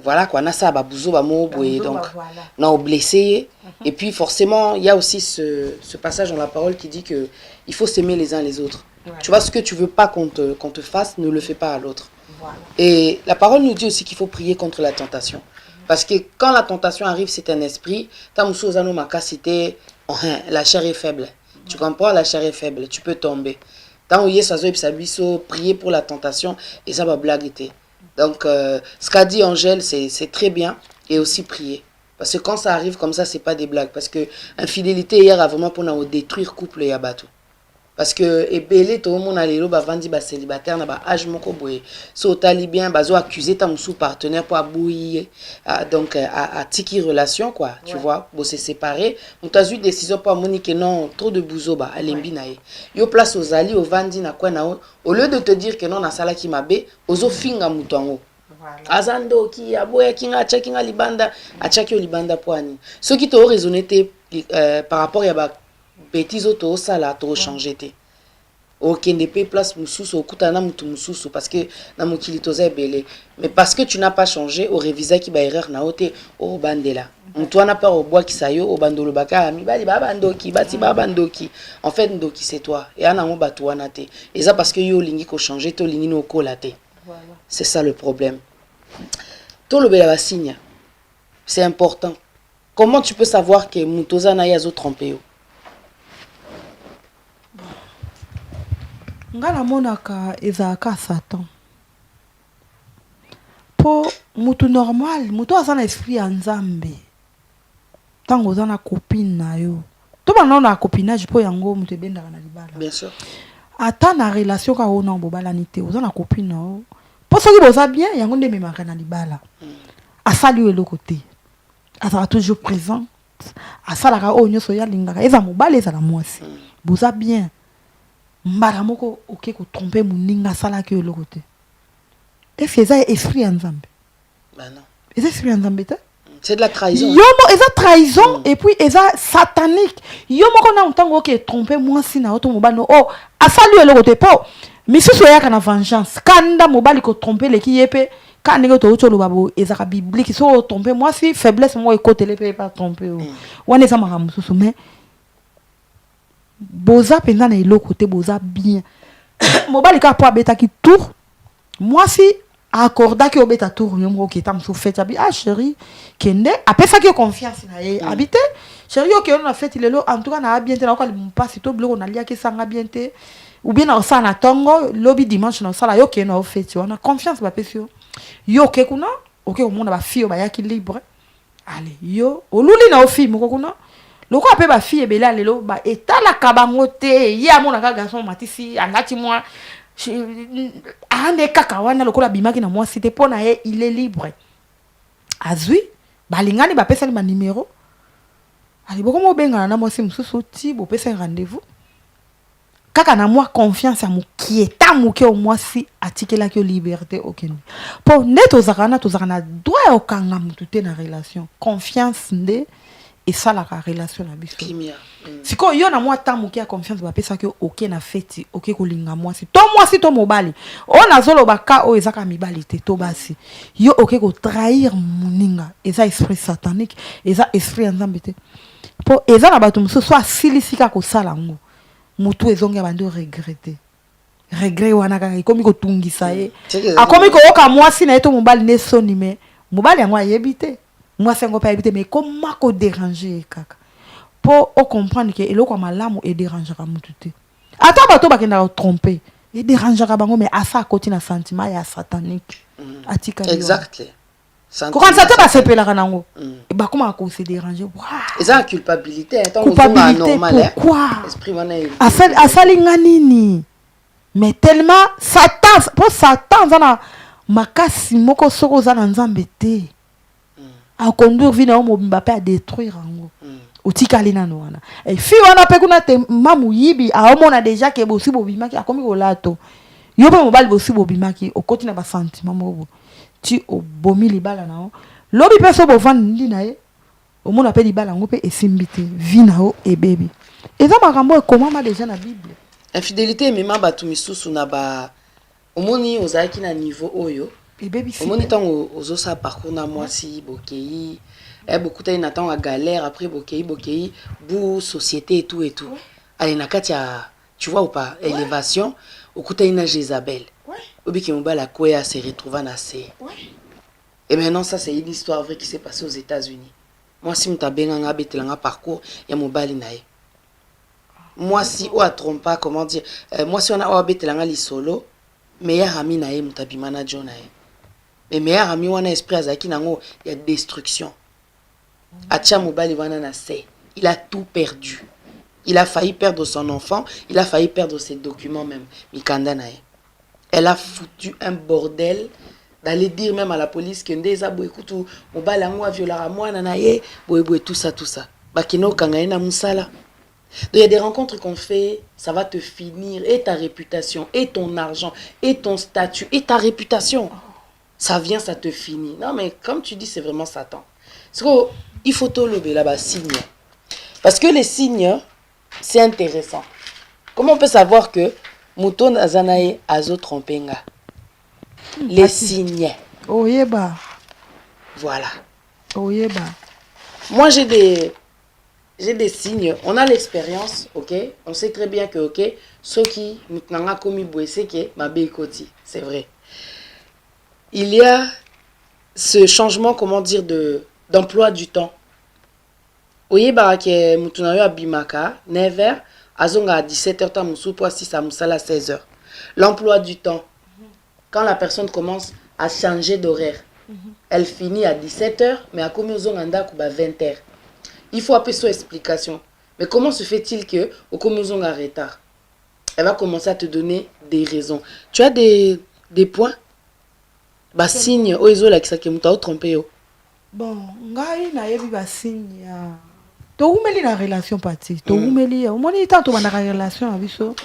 voilà quoi nasa babuzo bamobo et donc non blessé et puis forcément il y a aussi ce passage dans la parole qui dit que il faut s'aimer les uns les autres. Tu vois ce que tu veux pas qu'on te fasse, ne le fais pas à l'autre. Et la parole nous dit aussi qu'il faut prier contre la tentation parce que quand la tentation arrive c'est un esprit tamuso zano makasite la chair est faible. Tu comprends, la chair est faible, tu peux tomber. Tant prier pour la tentation et ça va blaguer. Donc, ce qu'a dit Angèle, c'est très bien. Et aussi prier. Parce que quand ça arrive comme ça, c'est pas des blagues. Parce que infidélité, hier, a vraiment pour nous détruire couple et abattu. Parce que, et belé, tout le monde a les vandi célibataire, n'a pas âge moko boye. So, talibien, bazo accusé ta sous partenaire pour abouiller. Donc, à tiki relation, quoi. Tu vois, bon, c'est séparé. On t'a eu décision pour Monique, non, trop de bouzo, bah, alembi nae. Yo place aux ali, au vandi, na quoi, na au lieu de te dire que non, na sala qui m'a bé, ozo finga moutongo. Azando ki aboya kinga chakinga libanda achaki libanda poani ceux qui t'ont raisonné par rapport à ba bêtises auto sala to changer té OK ne peut place mususu okutana mutu mususu parce que na mokili toza belé mais parce que tu n'as pas changé au réviser qui ba erreur na oté au bandela Mtuana pas au bois qui sayo au bandolo baka mi bali baba ndoki bati baba ndoki en fait ndoki c'est toi et ana mo batuana té et ça parce que yo lingi ko changer to lingi no ko laté. Voilà. C'est ça le problème. Tout le bel signe, c'est important. Comment tu peux savoir que Mutoza na yazo trompé? Ngala monaka ezaka Satan. Po mutu normal, mutu azana esprit ya Nzambe. Tango zana copine na yo. to ba na copinage po yango mutu benda na libala. Bien sûr. Ata na relation ka ona bobala nité oza na copine o. Po soki boza bien yango nde memaka na libala. Asali we côté. Asa toujours présent. Asala ka o nyoso ya lingaka eza mobala eza na mwasi. Boza bien. Mbala moko oké ko tromper muninga sala ki le côté. Est-ce que ça esprit en Zambie? Ben non. Est-ce esprit en Zambie? C'est de la trahison. Yomo eza trahison et puis eza satanique. Yomo kona ontango ke tromper mwasi na auto mobala no oh asali le côté po. Misusu ya kana vengeance. Kanda mobali ko tromper le ki yepe quand on to lo babo ezaka biblique so tromper mwasi faiblesse moi côté le pe pas tromper. Wana eza makamususu mais boza penza na elo côté boza bien. Mobali ka po abeta ki tour. Mwasi accorda ki obeta tour nyomro ki tam so fait abi ah chérie kende apesa ki confiance na ye habité chérie yo ki on a fait lelo en tout cas na bien te na ko li mpasi to bloko na lia ki sanga bien te ou bien na sa na tongo lobby dimanche na sala yo ki na fait on a confiance ba pesio yo ke kuna OK au monde ba fille ba ya ki libre allez yo oluli na ofi moko kuna loko ape ba fille ebela lelo ba etala kabango te ye amona ka garçon matisi angati moi ande kaka wana lokola bimaki na moi c'était pour na il est libre azui balingani ba pesa ni ba numéro ali boko mo benga na moi si mususu ti bo pesa rendez-vous kaka na moi confiance à mukieta muke au moi si atikela ki liberté aucune pour neto zakana droit okanga mutu te na relation confiance nde et ça la relation na biso siko yo na moi tamu ki a confiance ba pesa que OK na feti OK ko linga moi si to mobali on azolo baka o ezaka mibali te to basi yo OK ko trahir muninga eza esprit satanique eza esprit nzambe te po eza na bato muso soit silisika ko sala ngo mutu ezonga bando regretter regret wana kaka ikomi ko tungisa ye akomi ko oka moi si na eto mobali ne soni me mobali yango ayebite moi c'est pas éviter mais comment ko déranger kaka pour comprendre que eloko malamu et dérangera mutu te ata bato bakenda tromper et dérangera bango mais asa côté na sentiment ya satanique atika exactly quand ça te va sepela kanango ba comment ko se déranger et ça culpabilité tant culpabilité pourquoi esprit wana asali nganini mais tellement satan zana makasi moko soko zana nzambe te à conduire vina o mobimba pe à détruire ango utikali na wana et fi wana pe kuna te mamu yibi a omona déjà ke bosi bobimaki akomi kolato yo pe mobali bosi bobimaki okoti na ba sentiment moko ti obomi libala na o lobi pe so bovandi na ye omona pe libala ngo pe esimbite vina o e baby eza makambo e komama déjà na bible infidélité mema batu misusu na ba omoni ozaki na niveau oyo omoni tango ozosa parcours na mwasi bokei beaucoup ta inatang à galère après bokei bou société et tout allez na katia tu vois ou pas élévation okuta ina Jézabel obiki mobala koya se retrouva na se et maintenant ça c'est une histoire vraie qui s'est passée aux États-Unis moi si mutabenga nga betelanga parcours ya mobali nae moi si ou a trompa comment dire moi si on a betelanga li solo meilleur ami nae mutabimana jonae mais meilleur ami wana esprit azaki nango ya destruction atia mobali wana na se il a tout perdu il a failli perdre son enfant il a failli perdre ses documents même mikanda nae elle a foutu un bordel d'aller dire même à la police que ndeza bo écoute mobali yango violara mwana nae boye tout ça bakino kanga na musala. Donc il y a des rencontres qu'on fait, ça va te finir et ta réputation et ton argent et ton statut et ta réputation. Ça vient, ça te finit. Non, mais comme tu dis, c'est vraiment Satan. Il faut tout lever là-bas, signes. Parce que les signes, c'est intéressant. Comment on peut savoir que Mouton Azanae Azo Trompenga? Les signes. Oh, yeba. Voilà. Oh, yeba. Moi, j'ai des signes. On a l'expérience, ok? On sait très bien que, ok, ceux qui n'ont commis boissé, qui ma bécoti. C'est vrai. Il y a ce changement, comment dire, d'emploi du temps. Oye barake mutunayo abimaka 9h, azonga à 17h ta musupo 6 à musala 16h. L'emploi du temps. Quand la personne commence à changer d'horaire, elle finit à 17h, mais à combien aux onganda kuba 20h. Il faut appeler son explication. Mais comment se fait-il que au Komozong a retard? Elle va commencer à te donner des raisons. Tu as des points? Bah signe, oh iso la kisaki muta trompé yo. Bon, ngai na yebi ba signe ya. To umeli na relation parti. To umeli ya. Omoni tanto ba na relation na biso.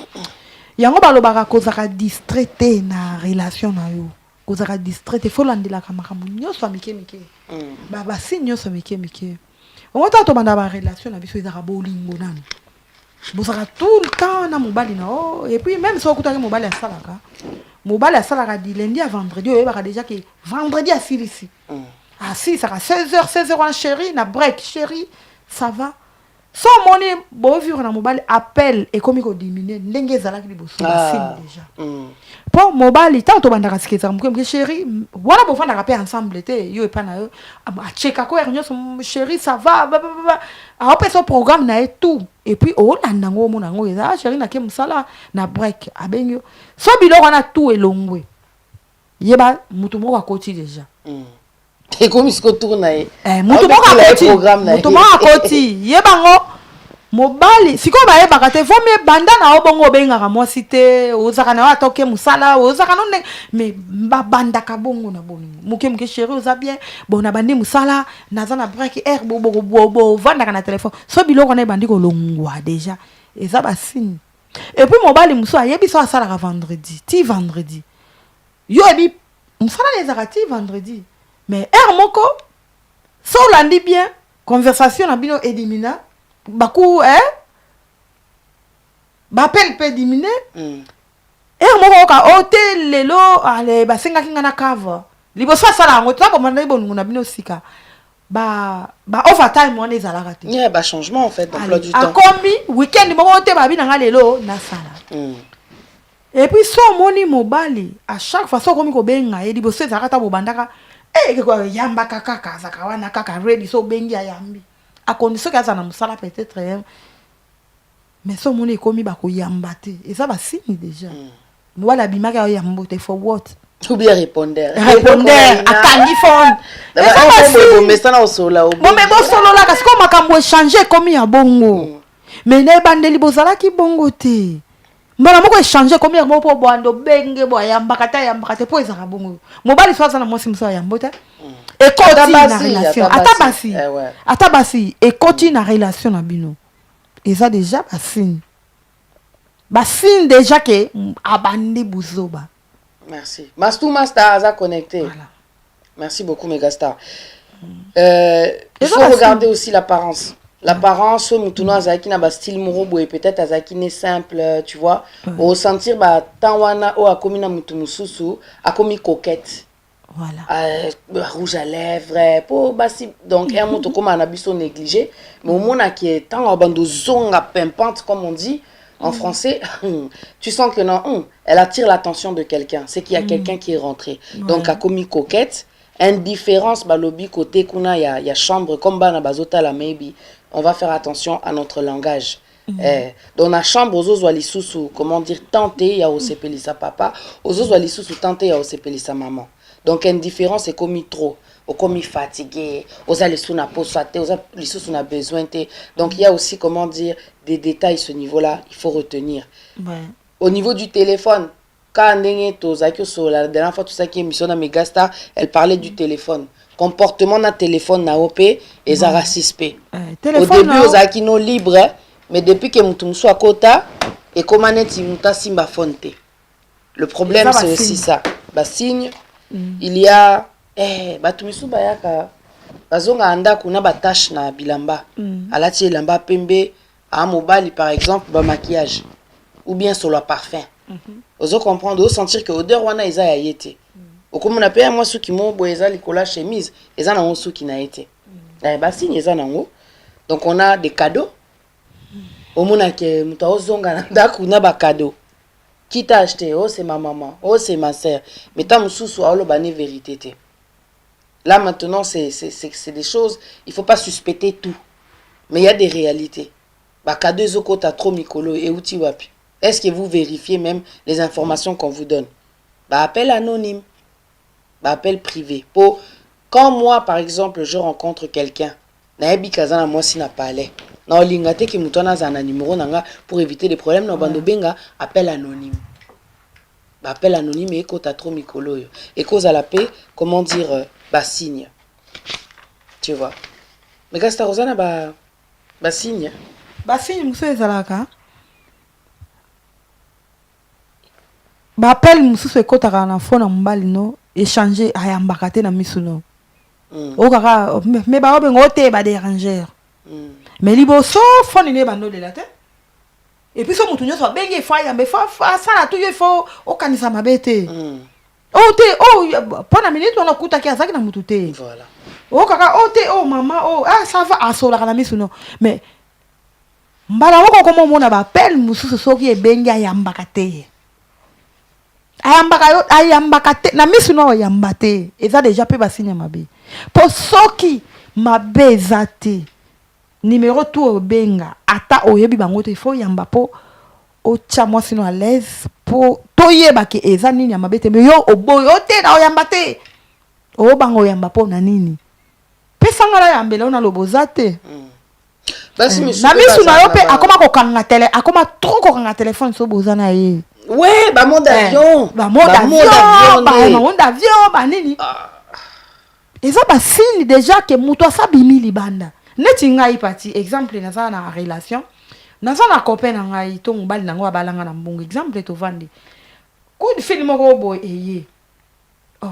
Yango balobaka kozaka distraité na relation na yo. Kozaka distraité faut landela kamakamu nyonso mike mike. Ba signe nyonso mike mike. Omo tanto ba na ba relation na biso ezaka bolingo nani. Bosaka tout le temps na mobali na oh et puis même si okutaki mobali asalaka. Mobali asalaka di lundi à vendredi oyebaka déjà que vendredi à ici. Ah si ça va 16h chérie na break chérie ça va. So moni bo vivre na mobali appel et comme ko diminuer ndenge ezalaki liboso signe déjà. Pour mobali tanto bandaka sikeza mke chérie voilà bo fanda rapper ensemble te yo e pa na yo a cheka ko ernyo chérie ça va a opé son programme na et tout et puis oh nango mona ngo eza chérie na ke musala na break abenyo so biloko na tout elongwe yeba mutu moko akoti déjà. Et comme il se retourne mutu moko akoti yeba ngo mobali siko ba yebaka te vomie banda na obongo bengaka mwasi te ozaka na atoke musala ozaka nonde mais banda ka bongo na bongo muke chérie oza bien bon na bandi musala naza na break air bo vanda na téléphone so biloko na bandi ko longwa déjà eza ba signe et puis mobali muso ayebi so asala ka vendredi yo ebi musala ezaka ti vendredi mais air moko so landi bien conversation na bino élimina baku bapel pe diminuer moko ka hotel lelo ale basenga kinga na cover liboso sala ngo tabo manda ibonu na bino sika ba overtime on ezala raté yeah ba changement en fait d'emploi du temps akomi weekend moko te ba bina lelo na sala et puis so moni mobali à chaque fois so komi ko benga e liboso ezala ta bobandaka ko yamba kaka kazaka wana kaka ready so bengi ayambi à condition qu'elle a musala peut-être mais son mon économie ba ko yambate et ça va signe déjà voilà bimaka yambote for what ou bien répondeur akangi phone et ça va signe mais ça na osola bon mais bon solo là parce que makambo changer comme ya bongo mais ne bandeli bozala ki bongo te mbala moko changer comme ya moko boando benge bo yambaka te po ezaka bongo mobali soza na mosi musa yambote et continue na relation atabasi et continue na relation na bino et ça déjà ba signe déjà que abandi buzoba. Merci Mastou Master aza connecté voilà. Merci beaucoup Megastar il faut regarder aussi l'apparence mutuno azaki na ba style morobo et peut-être azaki ne simple tu vois au sentir ba tanwana o akomi na mutu mususu akomi coquette. Voilà. Rouge à lèvres, pour basi donc un mot comme un habit négligé, mais au moment qui est tant en bande zonga pimpante comme on dit en français, tu sens que non, elle attire l'attention de quelqu'un, c'est qu'il y a quelqu'un qui est rentré. Donc à commis coquette, indifférence balobi côté kuna il y a chambre comme bana bazota la maybe, on va faire attention à notre langage. Dans la chambre aux ozwali susu, comment dire tenter il y a osepeli sa papa, aux ozwali susu tenter il y a osepeli sa maman. Donc indifférence c'est commis trop, ou commis fatigué, aux allez sous na posate, aux allez sous na besoin. Donc il y a aussi comment dire des détails ce niveau-là, il faut retenir. Au niveau du téléphone, quand la dernière fois tout ça qui est émission dans Megastar, elle parlait du téléphone. Comportement na téléphone na OP et ça raciste. Au début aux akino libre, mais depuis que mutum soit kota et comment net muta simba fonte. Le problème c'est aussi ça. Ba signe il y a batumisu bayaka bazonga anda kuna batache na bilamba alati elamba pembe a mobile par exemple ba maquillage ou bien sur le parfum ozo comprendre ozo sentir que odeur wana eza ya yete okomona pe moi suki mo boeza likola chemise eza na suki na yete ba signe eza nango donc on a des cadeaux omona ke muta ozonga na ndaku na ba cadeaux. Qui t'a acheté? Oh, c'est ma maman. Oh, c'est ma sœur. Mais t'as mon sous le bané vérité. Là, maintenant, c'est des choses. Il ne faut pas suspecter tout. Mais il y a des réalités. Bah, cadeau zoko t'as trop mikolo et outi wapi. Est-ce que vous vérifiez même les informations qu'on vous donne? Bah, appel anonyme. Bah, appel privé. Pour quand moi, par exemple, je rencontre quelqu'un, naebi kazana moi si n'a pas allé. na olinga te ki mutu wana aza na numéro nanga pour éviter des problèmes na bando benga appel anonyme. Appel anonyme et ekota trop mikolo yo. Et cause à la paix, comment dire signe. Tu vois. Mais quand c'est Rosana signe. Signe muso ezalaka. Appel muso ekota na phone na mbali no échanger ayambaka te na misu no. O kaka mais ba obengo te ba déranger. Mais liboso phone ne bando de la tête. Et puis so mutu nyoso bengi fa yambe fa sala tu yefo okanisa mabete. Pendant minute on a kuta ki azaki na mutu te. Voilà. Kaka maman ça va asola kana misu no. Mais mbala woko komo mona ba appel mususu soki ebengi ayambaka te. Ayambaka te na misu no yambate. Eza déjà pe ba signe mabe. Po soki mabe ezate. Numéro tout benga ata oyebi bango te faut yamba po o tia moi sino à l'aise po toyeba ke eza nini ya mabete me yo oboyo te na oyamba te o bango yamba po na nini pesa ngala yambela ona loboza te basi na misu na yo pe akoma ko kanga tele akoma trop ko kanga téléphone so boza na ye ouais ba mode avion ba avion ba nini eza ba signe déjà que muto asabimi libanda neti ngai pati exemple naza na relation naza na copain na ngai to mobali nango abalanga na mbongo exemple to vandi coup de fil moko boy eye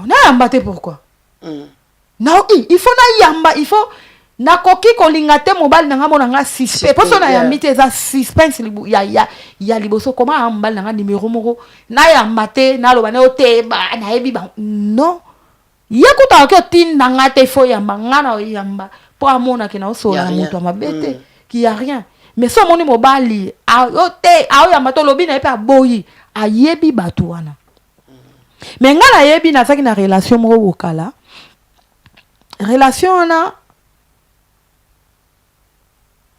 na yamba te pourquoi il faut na yamba il faut na koki kolinga te mobali nanga mona nga suspect poso na yambi te za suspense ya liboso koma mbali nanga numéro moko na yamba te na loba na oteba na yebi ba non yekuta ko tin nanga te fo yamba ngana yamba pour amona ke na osola mutu mabete qui y a rien mais so moni mobali yamba to lobi na epa boyi ayebi batu wana mais ngala yebi na saki na relation moko bokala relation na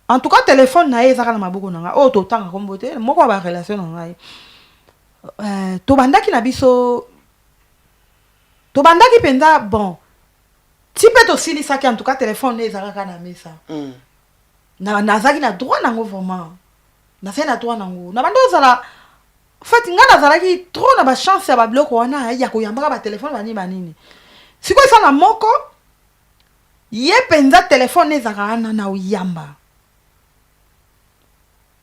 en tout cas téléphone na ezaka na maboko nanga to tanga kombote moko ba relation na ngai to bandaki na biso to bandaki penza bon ti pe to sili saki en tout cas téléphone ezaka na mesa na zaki na droit nango vraiment na fait na droit nango na bando zala en fait ngana zala ki trop na ba chance ya ba bloko wana ya ko yamba ba téléphone banini siko isa na moko ye penza téléphone ezaka na uyamba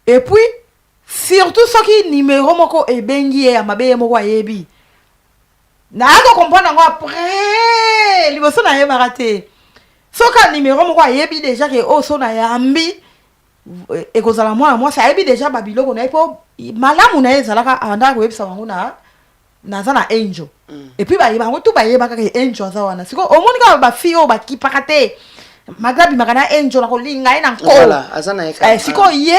et puis surtout soki numéro moko ebengi ya mabe moko ayebi na ko comprendre ngo après liboso na ye barate soka numéro moko ayebi déjà que so na yambi e kozala moi ça ayebi déjà babiloko na ipo malamu na ezalaka anda ko yebisa bango na za na angel et puis ba yebango tout ba yebaka ke angel za wana siko omonika ba fio ba kipakate magabi magana angel na ko linga ina ko voilà azana eka siko ye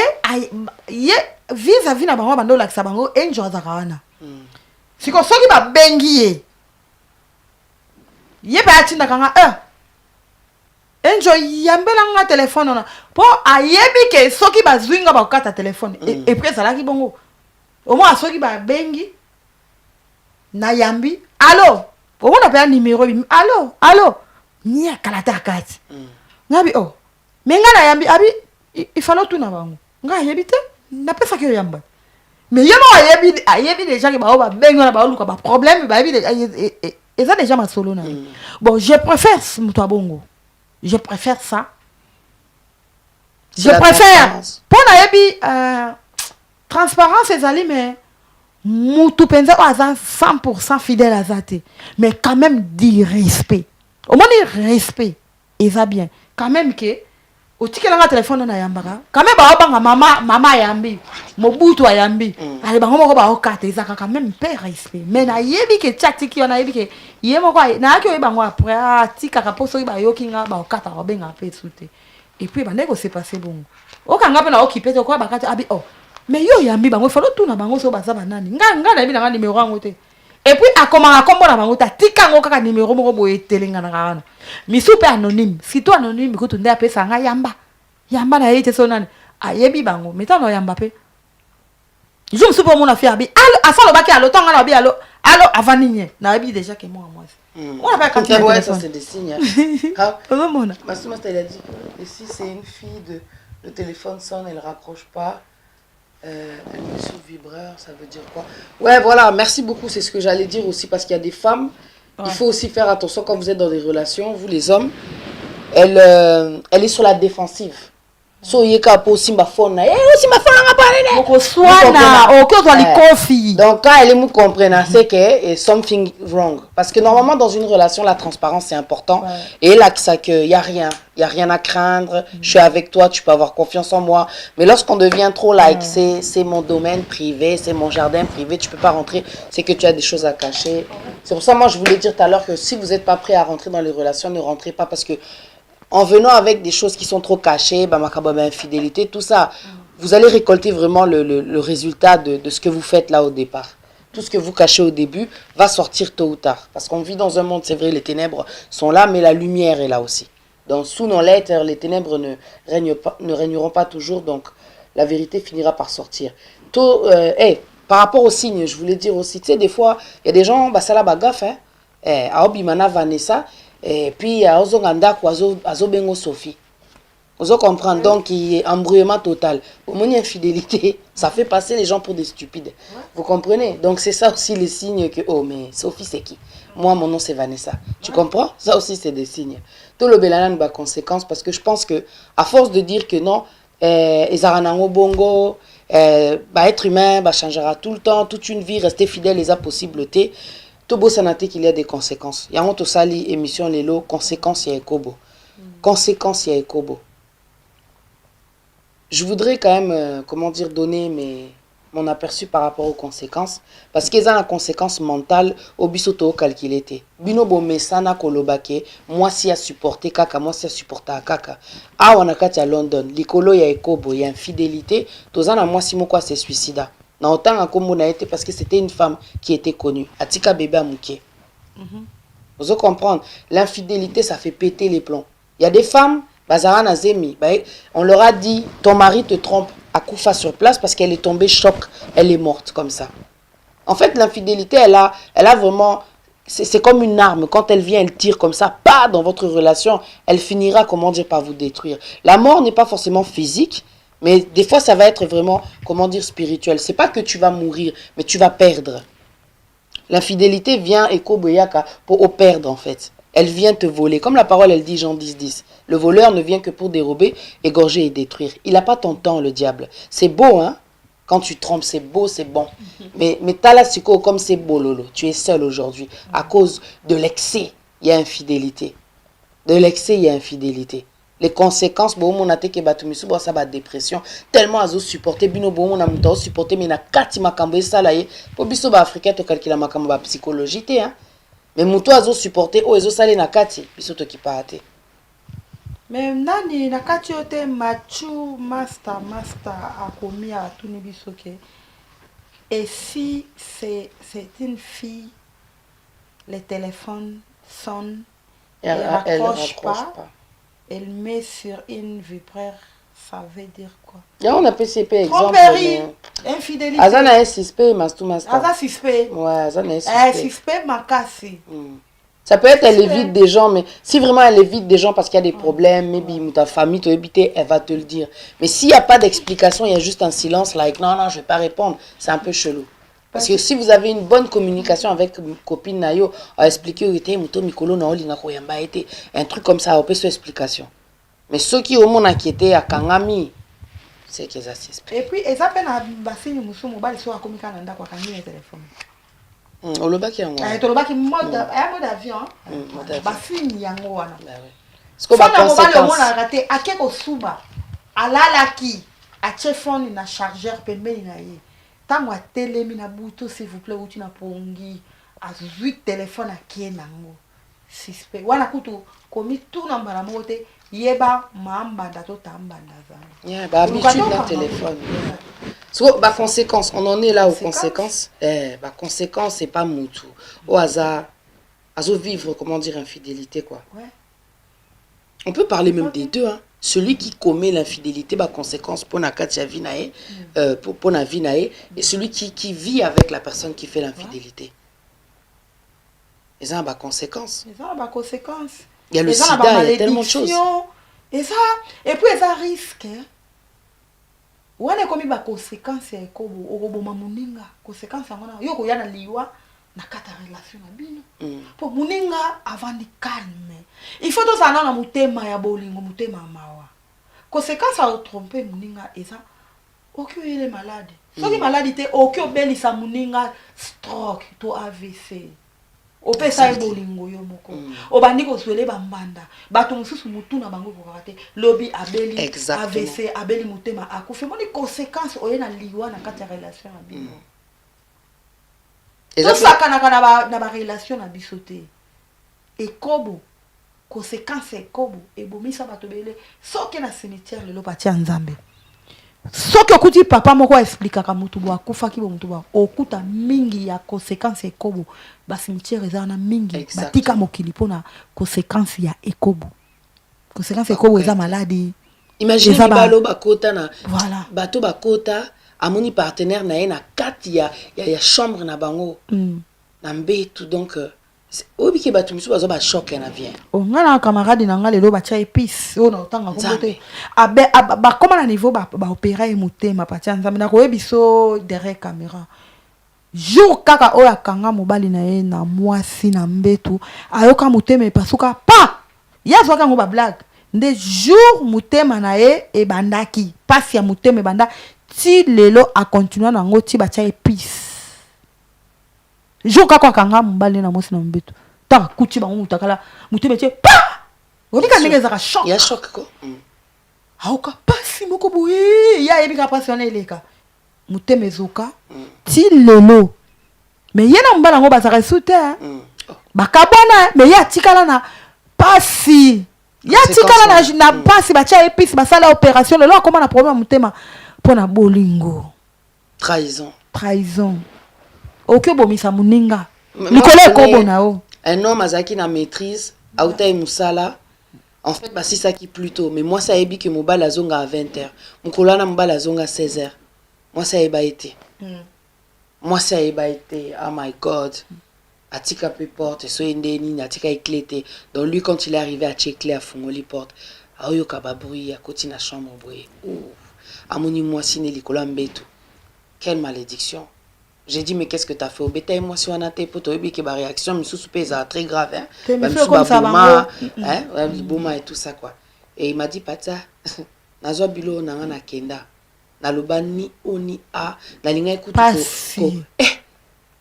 vis-à-vis na bango bando la bango angel za kana siko soki ba bengi ye ba atinda kanga angel yambela nga téléphone na po ayebi ke soki ba zwinga ba kata téléphone et puis ça la ki bongo au moins soki ba bengi na yambi allo on a pas numéro allo ni akalata akati ngabi mais nga na yambi abi il fallait tout na bango nga yebi te na pesa ke yamba mais yemo ayebi déjà que ba bengi na ba luka ba problème ba yebi et ça déjà ma solo na bon je préfère muto bongo je préfère ça je préfère pour na yebi transparence ezali mais mutu penza aza 100% fidèle à zate mais quand même du respect au moins du respect et ça bien quand même que au tikela nga téléphone na yambaka quand même ba banga mama yambi mobutu ayambi ale bango moko ba okate ezaka quand même père respect mais na yebi ke tactique na yebi ke yemo kwa na ki bango après tika kaposo ba yoki nga ba okata ba benga pe soute et puis ba ndeko c'est passé bon okanga pe na occupé to kwa bakati abi mais yo yambi bango falo tout na bango so baza banani nga na yebi na numéro ngo te et puis akoma kombo na bango ta tika ngo kaka numéro moko boye telenga na kana misupe anonyme si to anonyme ko tunde apesa nga yamba na yete sonani ayebi bango metano yamba pe je me suis pas mon affaire abi allo asalo baki allo tanga na abi allo avaninye na abi déjà que moi on a pas quand ça c'est des signes comment Masuma il a dit ici c'est une fille Le téléphone sonne, elle raccroche pas. Elle met sur vibreur, ça veut dire quoi? Ouais, voilà, merci beaucoup, c'est ce que j'allais dire aussi, parce qu'il y a des femmes, il faut aussi faire attention quand vous êtes dans des relations, vous les hommes, elle est sur la défensive. So yeka po simba phone na simba phone nga parler boko swana o ko li kofi. Donc quand elle me comprend c'est que something wrong parce que normalement dans une relation la transparence c'est important et là ça que y a rien à craindre, je suis avec toi, tu peux avoir confiance en moi, mais lorsqu'on devient trop like c'est mon domaine privé, c'est mon jardin privé, tu peux pas rentrer, c'est que tu as des choses à cacher. C'est pour ça moi je voulais dire tout à l'heure que si vous n'êtes pas prêt à rentrer dans les relations, ne rentrez pas parce que en venant avec des choses qui sont trop cachées, infidélité, tout ça, vous allez récolter vraiment le résultat de ce que vous faites là au départ. Tout ce que vous cachez au début va sortir tôt ou tard. Parce qu'on vit dans un monde, c'est vrai, les ténèbres sont là, mais la lumière est là aussi. Donc, sous nos lettres, les ténèbres ne régneront pas toujours, donc la vérité finira par sortir. Par rapport aux signes, je voulais dire aussi, tu sais, des fois, il y a des gens, ça la bagaffe, Aobimana Vanessa, et puis Ozonganda Azobengo Sophie. Vous comprenez donc il y a un embrouillement total. Au moins infidélité, ça fait passer les gens pour des stupides. Vous comprenez? Donc c'est ça aussi les signes que oh mais Sophie c'est qui? Moi mon nom c'est Vanessa. Tu comprends? Ça aussi c'est des signes. Tout le belanan ba conséquence parce que je pense que à force de dire que non ezaranango bongo être humain changera tout le temps, toute une vie rester fidèle les a possibilités. Tout beau sanate qu'il y a des conséquences. Il y a un sali émission lelo conséquences ya ekobo. Conséquences ya ekobo. Je voudrais quand même donner mon aperçu par rapport aux conséquences parce qu'ils ont une conséquence mentale au bisoto calculé. Bino bo mesana kolobake moi si a supporté kaka moi si a supporté kaka. Ah on a kati à London, likolo ya ekobo ya infidélité, tozana moi si moko se suicida. Na autant à comme on a été parce que c'était une femme qui était connue. Atika bébé amouké. Vous comprenez? L'infidélité, ça fait péter les plombs. Il y a des femmes, on leur a dit, ton mari te trompe à Koufa sur place parce qu'elle est tombée choc, elle est morte comme ça. En fait, l'infidélité, elle a vraiment, c'est comme une arme. Quand elle vient, elle tire comme ça, pas dans votre relation, elle finira, par vous détruire. La mort n'est pas forcément physique. Mais des fois, ça va être vraiment, spirituel. C'est pas que tu vas mourir, mais tu vas perdre. L'infidélité vient pour perdre, en fait. Elle vient te voler. Comme la parole, elle dit Jean 10:10. Le voleur ne vient que pour dérober, égorger et détruire. Il n'a pas ton temps, le diable. C'est beau, hein? Quand tu trompes, c'est beau, c'est bon. Mais t'as la psycho comme c'est beau, Lolo. Tu es seul aujourd'hui. À cause de l'excès, il y a infidélité. De l'excès, il y a infidélité. Les conséquences bon mon até ke batumisu bo ça ba dépression tellement azo supporter bino bon mon amuta supporter mais na kati makambo sala ye po biso ba africain to calcula makambo ba psychologie hein mais muto azo supporter o ezo sala na kati biso to kipate mais nani na kati yote machu master akomi a tuni biso ke et si c'est une fille le téléphone sonne elle raccroche pas. Elle met sur une vibreur, ça veut dire quoi? Là, on a PCP exemple. Tromperie, infidélité. Azana est suspect, mastou master. Azana suspect. Ouais, Azana est suspect. Suspect, makasi. Ça peut être elle évite des gens, mais si vraiment elle évite des gens parce qu'il y a des problèmes, maybe ta famille t'a évité, elle va te le dire. Mais s'il n'y a pas d'explication, il y a juste un silence, like non, je vais pas répondre, c'est un peu chelou. Parce que si vous avez une bonne communication avec une copine Nayo, à expliquer un truc comme ça, on peut se explication. Mais ceux qui au monde inquiété à Kangami, c'est qu'ils assistent. Et puis, ils appellent à Bassini Moussou Mobile sur la communication dans quoi Kangami téléphone. On le bac est en mode avion. Bassini yango wana. Ce qu'on va conséquence. On a raté à quelque suba. Alala qui a téléphone na chargeur pembeni na ye. Tango a telemi na buto s'il vous plaît ou tu na pongi a 8 téléphone à qui nango suspect wana kutu komi tout na mbala mote yeba mamba dato tamba ndazana yeah ba habitude na téléphone so ba conséquence on en est là aux conséquences ba conséquence c'est pas mutu au hasard azo vivre infidélité quoi ouais. On peut parler même des deux hein. Celui qui commet l'infidélité, bah conséquence pour na katia vinae, pour na vinae, et celui qui vit avec la personne qui fait l'infidélité. Et ça a bah conséquence. conséquence. Il y a le sida, il y a tellement de choses. Et puis ça risque. wana komi ba conséquence ya ekobo okoboma muninga conséquence ngona yo ko yana liwa na kata relation na bino po muninga avandi calme il faut to sana na mutema ya bolingo mutema mawa conséquence a tromper muninga eza okyo ele malade soki malade te okyo belisa muninga stroke to AVC opesa ebolingo yo moko obandi ko swele bambanda bato mususu mutu na bango ko kate lobby abeli AVC abeli mutema akufe moni conséquence oyena liwa na kati ya relation na bino ezaka na ba relation na bisote ekobo conséquence ekobo ebomisa bato bele soki na cimetière lelo patia nzambe soki okuti papa moko expliquaka mutu bo akufa ki bo mutu bo okuta mingi ya conséquence ekobo ba cimetière eza na mingi batika mokili pona conséquence ya ekobo conséquence ekobo eza maladie imagine balo bakota na voilà bato bakota amoni partenaire na ye na kati ya chambre na bango na mbetu donc obiki bato misu bazo ba choc na vient ngana camarade na ngale lo ba cha épice o na otanga kombote ba koma na niveau ba opérer e mutema patia nzambe na ko biso derrière caméra jour kaka oya kanga mobali na ye na mwasi na mbetu ayoka mutema epasuka pa yazo kanga ba blague nde jour mutema na ye e bandaki pasi ya mutema banda ti lelo a continuer na ngo ti ba cha épice jour kaka kanga mobali na mwasi na mbetu ta kuti bango mutakala mutema ti pa odika ndenge za choc ya choc ko aoka pasi moko boye ya ebika pasi wana eleka mutema ezoka ti lelo mais yena mbala ngo bazaka sute bakabona mais ya tikala na pasi ya tikala na pasi bacha épice basala opération lelo akoma na problème mutema pona bolingo trahison okyo bomisa muninga nikole kobo na o un homme azaki na maîtrise auta musala en fait basi ça qui plutôt mais moi ça ebi que mobala zonga à 20h mukolana mobala zonga à 16h moi ça eba été moi ça eba été oh my god atika peu porte so endeni atika éclaté donc lui quand il est arrivé à checker à fongoli porte ayoka ba bruit à côté na chambre boye amoni moi sine likola mbetu quelle malédiction. J'ai dit, mais qu'est-ce que tu as fait au bétail? Moi, si on a tes potes, il y a une réaction, mais sous-soupé, ça très grave. Hein? Même sous bouma et tout ça, quoi. Et il m'a dit, Pata, nazo bilo na kenda. Na lobani oni a, na linga écoute.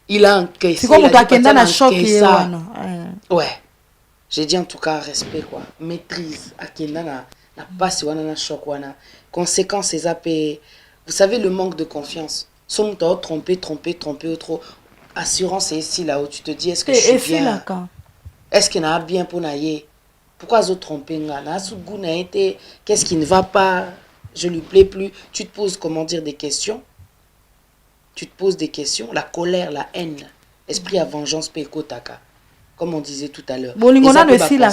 Il a encaissé. C'est comme ta kenda na choc. Ouais. J'ai dit, en tout cas, respect, quoi. Maîtrise. A kenda na pas si on a un choc, wana. Conséquence, c'est zappé. Vous savez, le manque de confiance. Somme toi tromper ou trop assurance c'est ici là où tu te dis est-ce que je suis bien est-ce qu'il y a bien pour naïe pourquoi ils ont trompé na sous goût n'a été qu'est-ce qui ne va pas je lui plais plus tu te poses comment dire des questions la colère la haine esprit à vengeance pekotaka comme on disait tout à l'heure bolingona de si la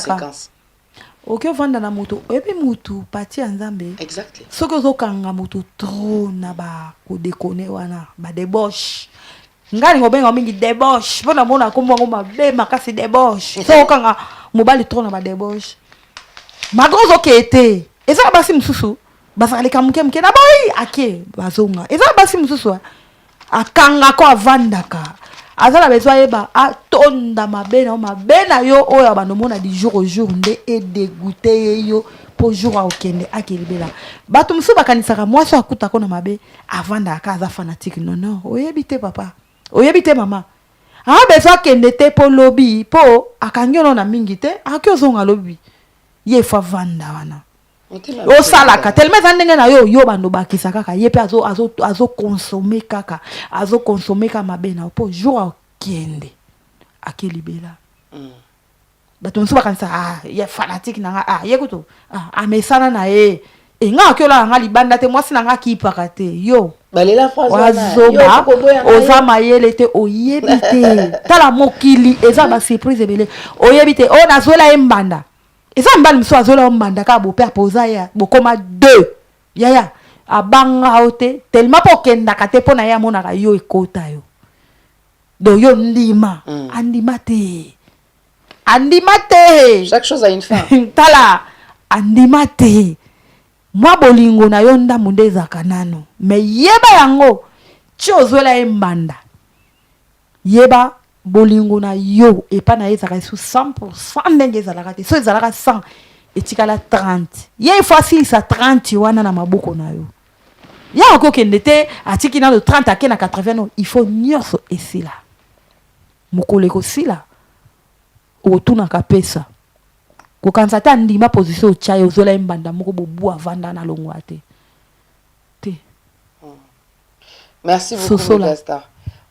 okyo vanda na moto epi mutu pati nzambe exactly soko zokanga moto trop na ba ko déconner wana ba débauche ngani ngobenga mingi débauche pona mona kombo ngoma be makasi débauche soko kanga mobali trop na ba débauche magozo kete eza basi mususu bazalika mke na boy ake bazonga eza basi mususu akanga ko avandaka azala besoin yeba atonda mabena yo oyo abanomona di jour au jour nde e dégoûté yo pour jour a okende akilibela bato musu bakanisaka mwasi akuta ko na mabe avanda aka aza fanatique non oyebite papa oyebite mama besoin kende te po lobby po akangelo na mingi te akiyozonga lobby ye fa vanda wana o salaka tellement ndenge na yo bando bakisa kaka ye pe azo consommer kaka azo consommer kama mabena po jour akende akilibela bato nsuba kanisa ya fanatique na ye kuto amesana na ye nga akiola nga libanda te mwasi na nga kipaka te yo balela phrase wazoba oza mayele te oyebite tala mokili eza ba surprise ebele oyebite o nazola embanda eza mbali mso azola mbanda ka bo père poza ya bokoma 2 yaya abanga ote tellement po kenda kate pona ya mona ka yo ekota yo do yo ndima andima te chaque chose a une fin tala andima te Moi bolingo na yo ndamu nde ezalaka nano. Mais yeba yango ti ozwela ye mbanda. Yeba bolingo na yo epa na ye ezalaka su 100% ndenge ezalaka te. So ezalaka 100 etikala 30. Ye il faut asilisa 30 wana na maboko na yo. Ya okokende te atiki na de 30 ake na 80 no. Il faut nyonso esila. Mokolo ekosila otunaka pesa. Kokanza ta ndima position chayo ozola mbanda moko bobu avanda na longwa te. Merci beaucoup, Megasta.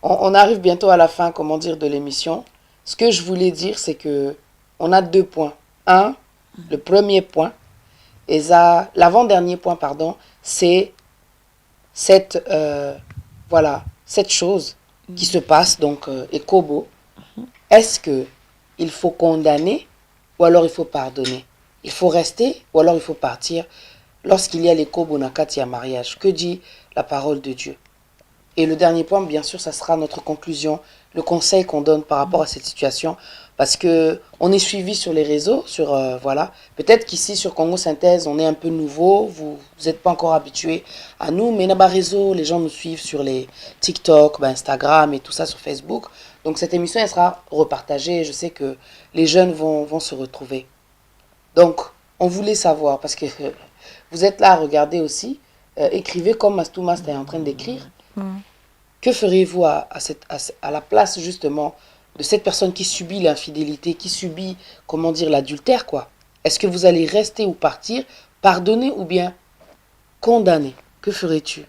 On arrive bientôt à la fin, comment dire, de l'émission. Ce que je voulais dire, c'est que on a 2 points. Un, le premier point, et ça, l'avant-dernier point, pardon, c'est cette, voilà, cette chose qui se passe, donc, Ekobo. Est-ce que il faut condamner ou alors il faut pardonner? Il faut rester ou alors il faut partir lorsqu'il y a l'Ekobo Nakati à mariage? Que dit la parole de Dieu? Et le dernier point, bien sûr, ça sera notre conclusion, le conseil qu'on donne par rapport à cette situation. Parce que on est suivi sur les réseaux, sur voilà. Peut-être qu'ici sur Congo Synthèse, on est un peu nouveau, vous n'êtes pas encore habitués à nous, mais là-bas réseau, les gens nous suivent sur les TikTok, Instagram et tout ça sur Facebook. Donc cette émission, elle sera repartagée. Je sais que les jeunes vont se retrouver. Donc, on voulait savoir, parce que vous êtes là à regarder aussi, écrivez comme Mastoumas est en train d'écrire. Que feriez-vous à la place justement de cette personne qui subit l'infidélité, qui subit, comment dire, l'adultère, quoi? Est-ce que vous allez rester ou partir, pardonner ou bien condamner? Que ferais-tu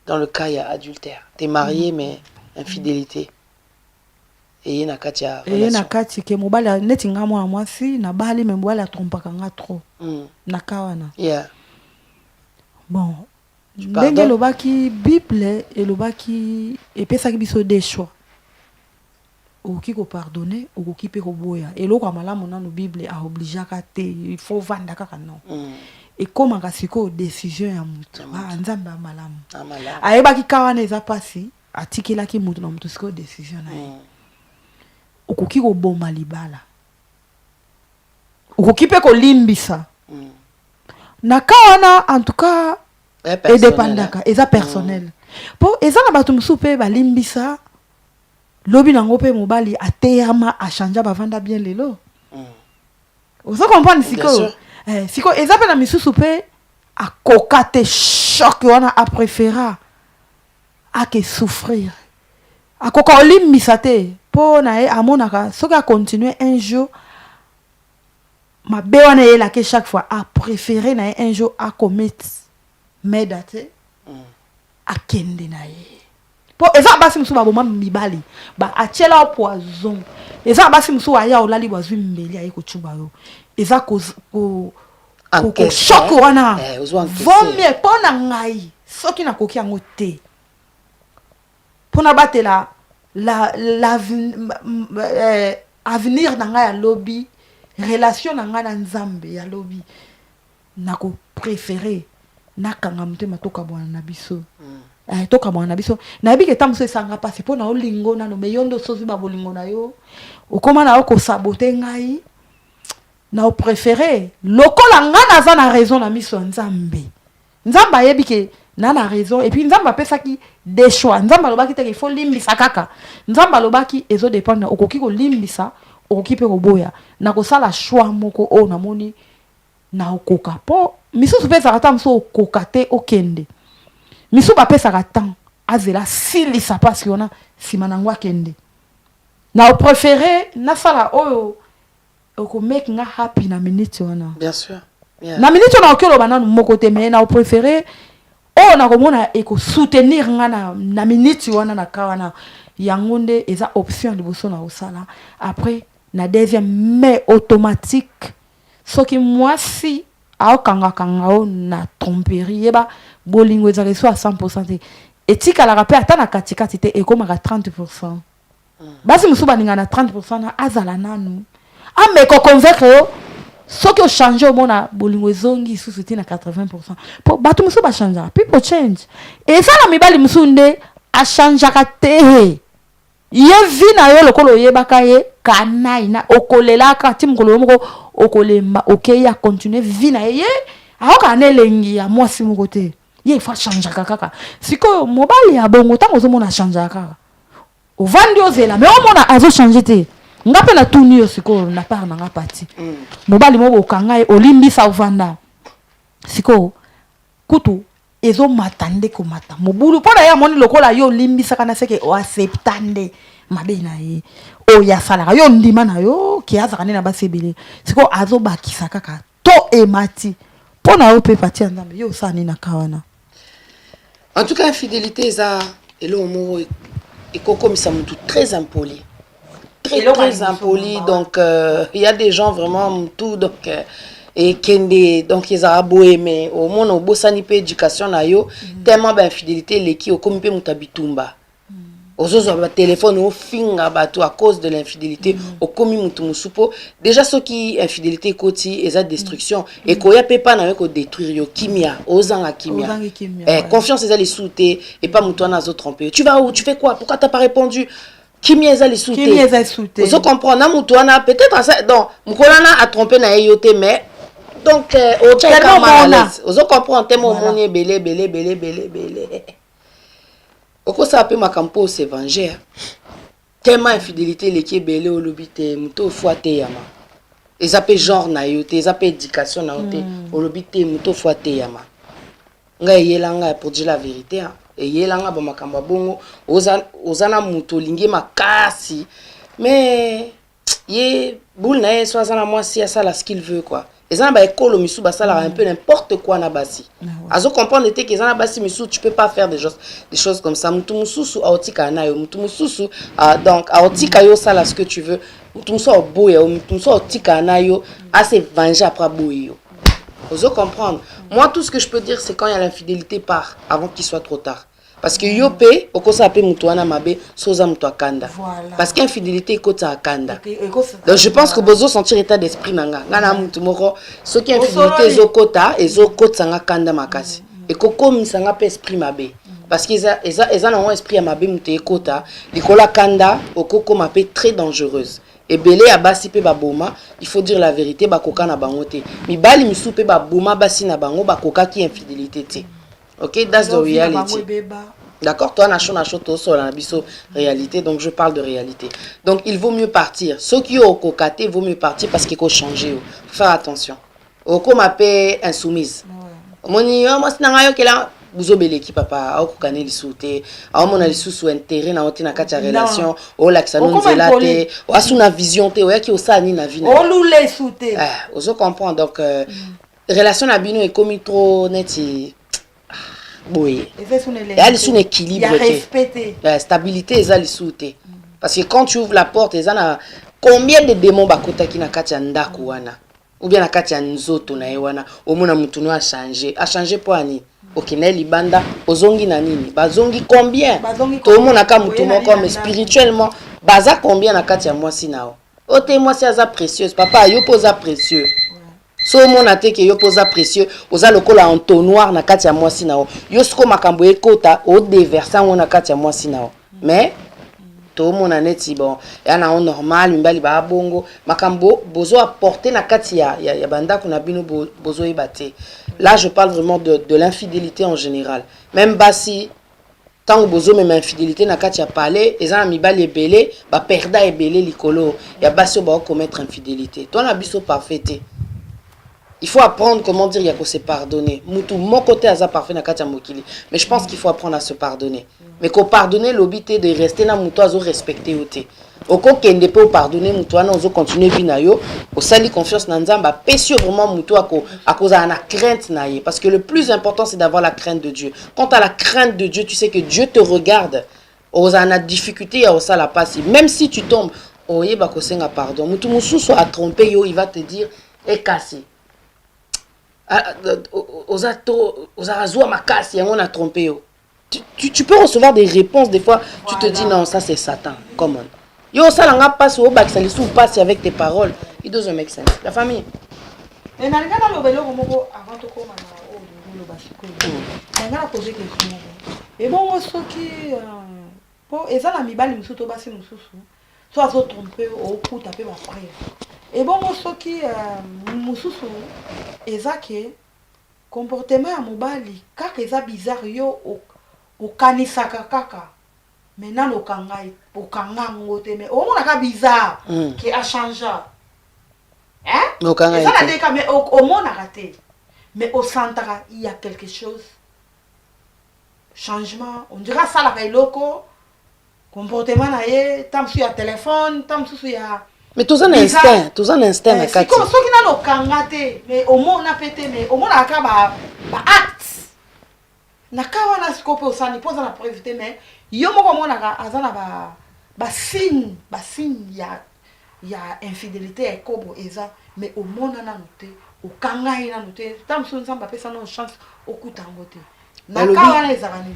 dans le cas il y a adultère? T'es marié mais infidélité. Et na katia relation. Et na kati ke mobala neti nga mwa mwasi na bali me mobala trompaka nga trop. Na kawana. Yeah. Bon. Ndenge lobaki Bible et lobaki epesaki biso des choix. Okoki ko pardonner, okoki pe ko boya. Eloko malamu nanu Bible a obligeaka te, il faut vanda kaka non. Et comme kasiko décision ya mutu. Ba nzamba malamu. Ayebaki kawana eza pasi, atikelaki mutu na mutu siko décision na ye. Okoki ko bomba libala. Okoki pe ko limbisa. Na kawana en tout cas et dépendaka eza personnel po eza na bato musupe balimbisa lobi nango pe mobali ateyama a changer bavanda bien lelo ozo comprendre siko siko eza pe na misusu pe a kokate choc wana a préféra a que souffrir a koka olimbisa te po na e amonaka soki a continuer un jour ma be wana e la que chaque fois a préféré na un jour a commettre medate akende na ye po eza basi musu ba boma mibali ba achela poison eza basi musu aya olali bwa zwi mbeli ayi ko chuba yo eza ko choc wana vomie pona ngai soki na koki yango te pona batela avenir na ngai ya lobby relation na ngai na nzambe ya lobby na ko préférer nakanga mutema toka bwana na biso toka bwana na biso na yebike tamuso esanga pasi pona olingo nano me yondo sozi ba bolingo na yo okoma na ko saboter ngai na o préférer lokola ngana za na raison na miso nzambe nzamba yebike na raison et puis nzamba pesaki des choix nzamba lobaki te il faut limbisa kaka nzamba lobaki ezo dépendre okoki ko limbisa okoki pe ko boya na ko sala choix moko o na moni na okoka po misusu pesa kata mso okoka te okende misu ba pesa kata azela sili sa pasi ona sima na ngwa kende na o préférer na sala oyo oko make nga happy na minute ona bien sûr yeah. Na minute ona okelo bananu moko te mais na o préférer o na komona eko soutenir nga na minute ona na kawana yangonde eza option liboso na osala après na deuxième mais automatique soki mwasi aokanga kangao na tromperie yeba bolingo ezaka so à 100% etika la rappel ata na katikati te ekomaka 30%. Basi musuba ninga na 30% na azala nanu ameko convaincre yo soki o changer mona bolingo ezongi susu te na 80%. Po batu musuba changer, people change. Et ça la mibali musunde a changer ka te. Ye vina yo lokolo yebaka ye kanai na okolela ka timkolo moko okolemba okeya continuer vina ye aoka na elengi ya mwasi moko te ye il faut changer kaka sikoyo mobali ya bongo ntango ozomona changer kaka ovandi ozela mais omona azo changer te nga mpe na tuni yo sikoyo na part na nga pati mobali moko okanga ye olimbisa ovanda sikoyo kutu ezomata nde komata mobulu mpo na ye amoni lokola yo olimbisaka na seke oaccepta nde mabe na ye oyo asalaka yo ndima na yo ke azaka nde na basi ebele sikoyo azobakisa kaka to emati mpo na yo mpe pati ya nzambe yo osala nini na ka wana. En tout cas, infidélité, ça, et le mot est comme ça, très impoli. Très impoli. Donc, il y a des gens vraiment tout. Donc, et Kende, donc, ils ont beau aimer. Au moins, au beau sanipe éducation, tellement d'infidélité, les qui au comité mutabitumba. Aux autres téléphone au fin à cause de l'infidélité au commis mutumusupo déjà ceux qui infidélité côté et sa destruction et qu'on y a pas na ko détruire yo kimia ozanga kimia confiance les souter et pas mutwana zo tromper tu vas où tu fais quoi pourquoi t'as pas répondu kimia les souter vous comprenez na mutwana peut-être ça donc mukolana a trompé na yote mais donc au tellement malaise vous comprenez tellement moni belé Oko ça peut ma campo se venger. Tellement infidélité les qui belé au lobité muto foité yama. Et ça peut genre na yote, ça peut éducation na yote au lobité muto foité yama. Nga yelanga pour dire la vérité hein. Et yelanga ba makamba bongo ozana muto lingi makasi. Mais ye boule na so azana moi si ça la ce qu'il veut quoi. Et ça ba école misu ba ça un peu n'importe quoi na basi. Azo comprendre que ça na basi misu tu peux pas faire des choses comme ça. Mutu mususu aotika na yo, mutu mususu donc aotika yo ça là ce que tu veux. Mutu musu boya, mutu musu aotika na yo, a se venger après boya. Ozo comprendre. Moi tout ce que je peux dire c'est quand il y a l'infidélité part avant qu'il soit trop tard. Parce que yopé okosa ape mutuana mabe soza mutu akanda parce qu'infidélité ekota akanda donc je pense que bozo sentir état d'esprit nanga ngana mutu moko ce qui infidélité ezokota nga kanda makasi ekokomisa nga pe esprit mabe parce que eza na esprit ya mabe mutu ekota likola kanda okokoma pe très dangereuse et belé abasi pe baboma il faut dire la vérité bakoka na bango te mibali misu pe baboma basi na bango bakoka ki infidélité te. Ok, that's the reality. D'accord, toi, nacho, sur la réalité, donc je parle de réalité. Donc, il vaut mieux partir. Ceux qui ont cocaté, il vaut mieux partir parce qu'il faut changer. Faut faire attention. Oko m'appelle insoumise. Moni, moi, c'est n'angayo que là, vous obéissez qui papa, au kokane li souté, au mon ali sous intérêt na otina katia relation, au l'accent non zélate, au asuna vision te, au yaki au sa ni na vie. Au loulé souté. Vous comprenez donc relation na bino est comme trop net. Oui. Il y a un équilibre. Il y a respecté. La stabilité est là. Parce que quand tu ouvres la porte, il y a combien de démons bakota qui na katia ndaku wana ou bien na katia nzoto na wana au mona mutuno a changé pour ani okina libanda ozongi na nini bazongi combien to mona ka mutu moko mais spirituellement baza combien na katia mwasi nao ote mwasi aza précieuse papa yo posa précieux. So mon ateke yo posa précieux oza lokola entonnoir na kati ya mwasi nao yo siko makambo ekota o déverser na kati ya mwasi nao mais to mona neti bon ya na on normal mbali ba bongo makambo bozo apporter na kati ya banda kuna bino bozo ebate. Là je parle vraiment de l'infidélité en général même basi tant que bozo même infidélité na kati ya parler ezana mibali ebele ba perda ebele likolo ya basi ba commettre infidélité toi na biso parfait. Il faut apprendre comment dire il y a que se pardonner. Mon côté a parfait na katia mokili. Mais je pense qu'il faut apprendre à se pardonner. Mais qu'on pardonner l'obité de rester na muto azo respecter oté. Oko kende pe pardonner muto na ozo continuer bina yo, o sali confiance na nzamba, pesio vraiment muto à cause na crainte na ye parce que le plus important c'est d'avoir la crainte de Dieu. Quand tu as la crainte de Dieu, tu sais que Dieu te regarde. Ozana difficulté à osa la passer. Même si tu tombes, oye ba ko senga pardon. Mutu mususu a trompé yo, il va te dire et cassé. Tu peux recevoir des réponses des fois tu te dis non ça c'est Satan comment yo ça langa passe au bac ça les sous passe avec tes paroles it doesn't make sense la famille et na ngana lo belo moko avant to koma na o lo basiko ngana poser question et bon soki po ezala mibali musuto basi mususu so azo tromper au coup taper ba frère et bon soki mususu ezake comportement ya mobali kaka eza bizarre yo okanisaka kaka maintenant okanga ngo te mais omonaka bizarre qui a changé hein eza na ndeka mais omonaka te mais osantaka il y a quelque chose changement on dirait asalaka eloko comportement na ye tamsu ya téléphone tamsu ya mais tous un instinct na kati soki nano okanga te mais omona pe te mais omonaka ba acte na ka wana sikoyo mpe osani mpo oza na preuve te mais yo moko omonaka aza na basigne ya infidélité ya ekobo eza mais omona nano te okanga ye nano te tamsu nzambe apesa nano chance okuta yango te na ka wana ezaka nini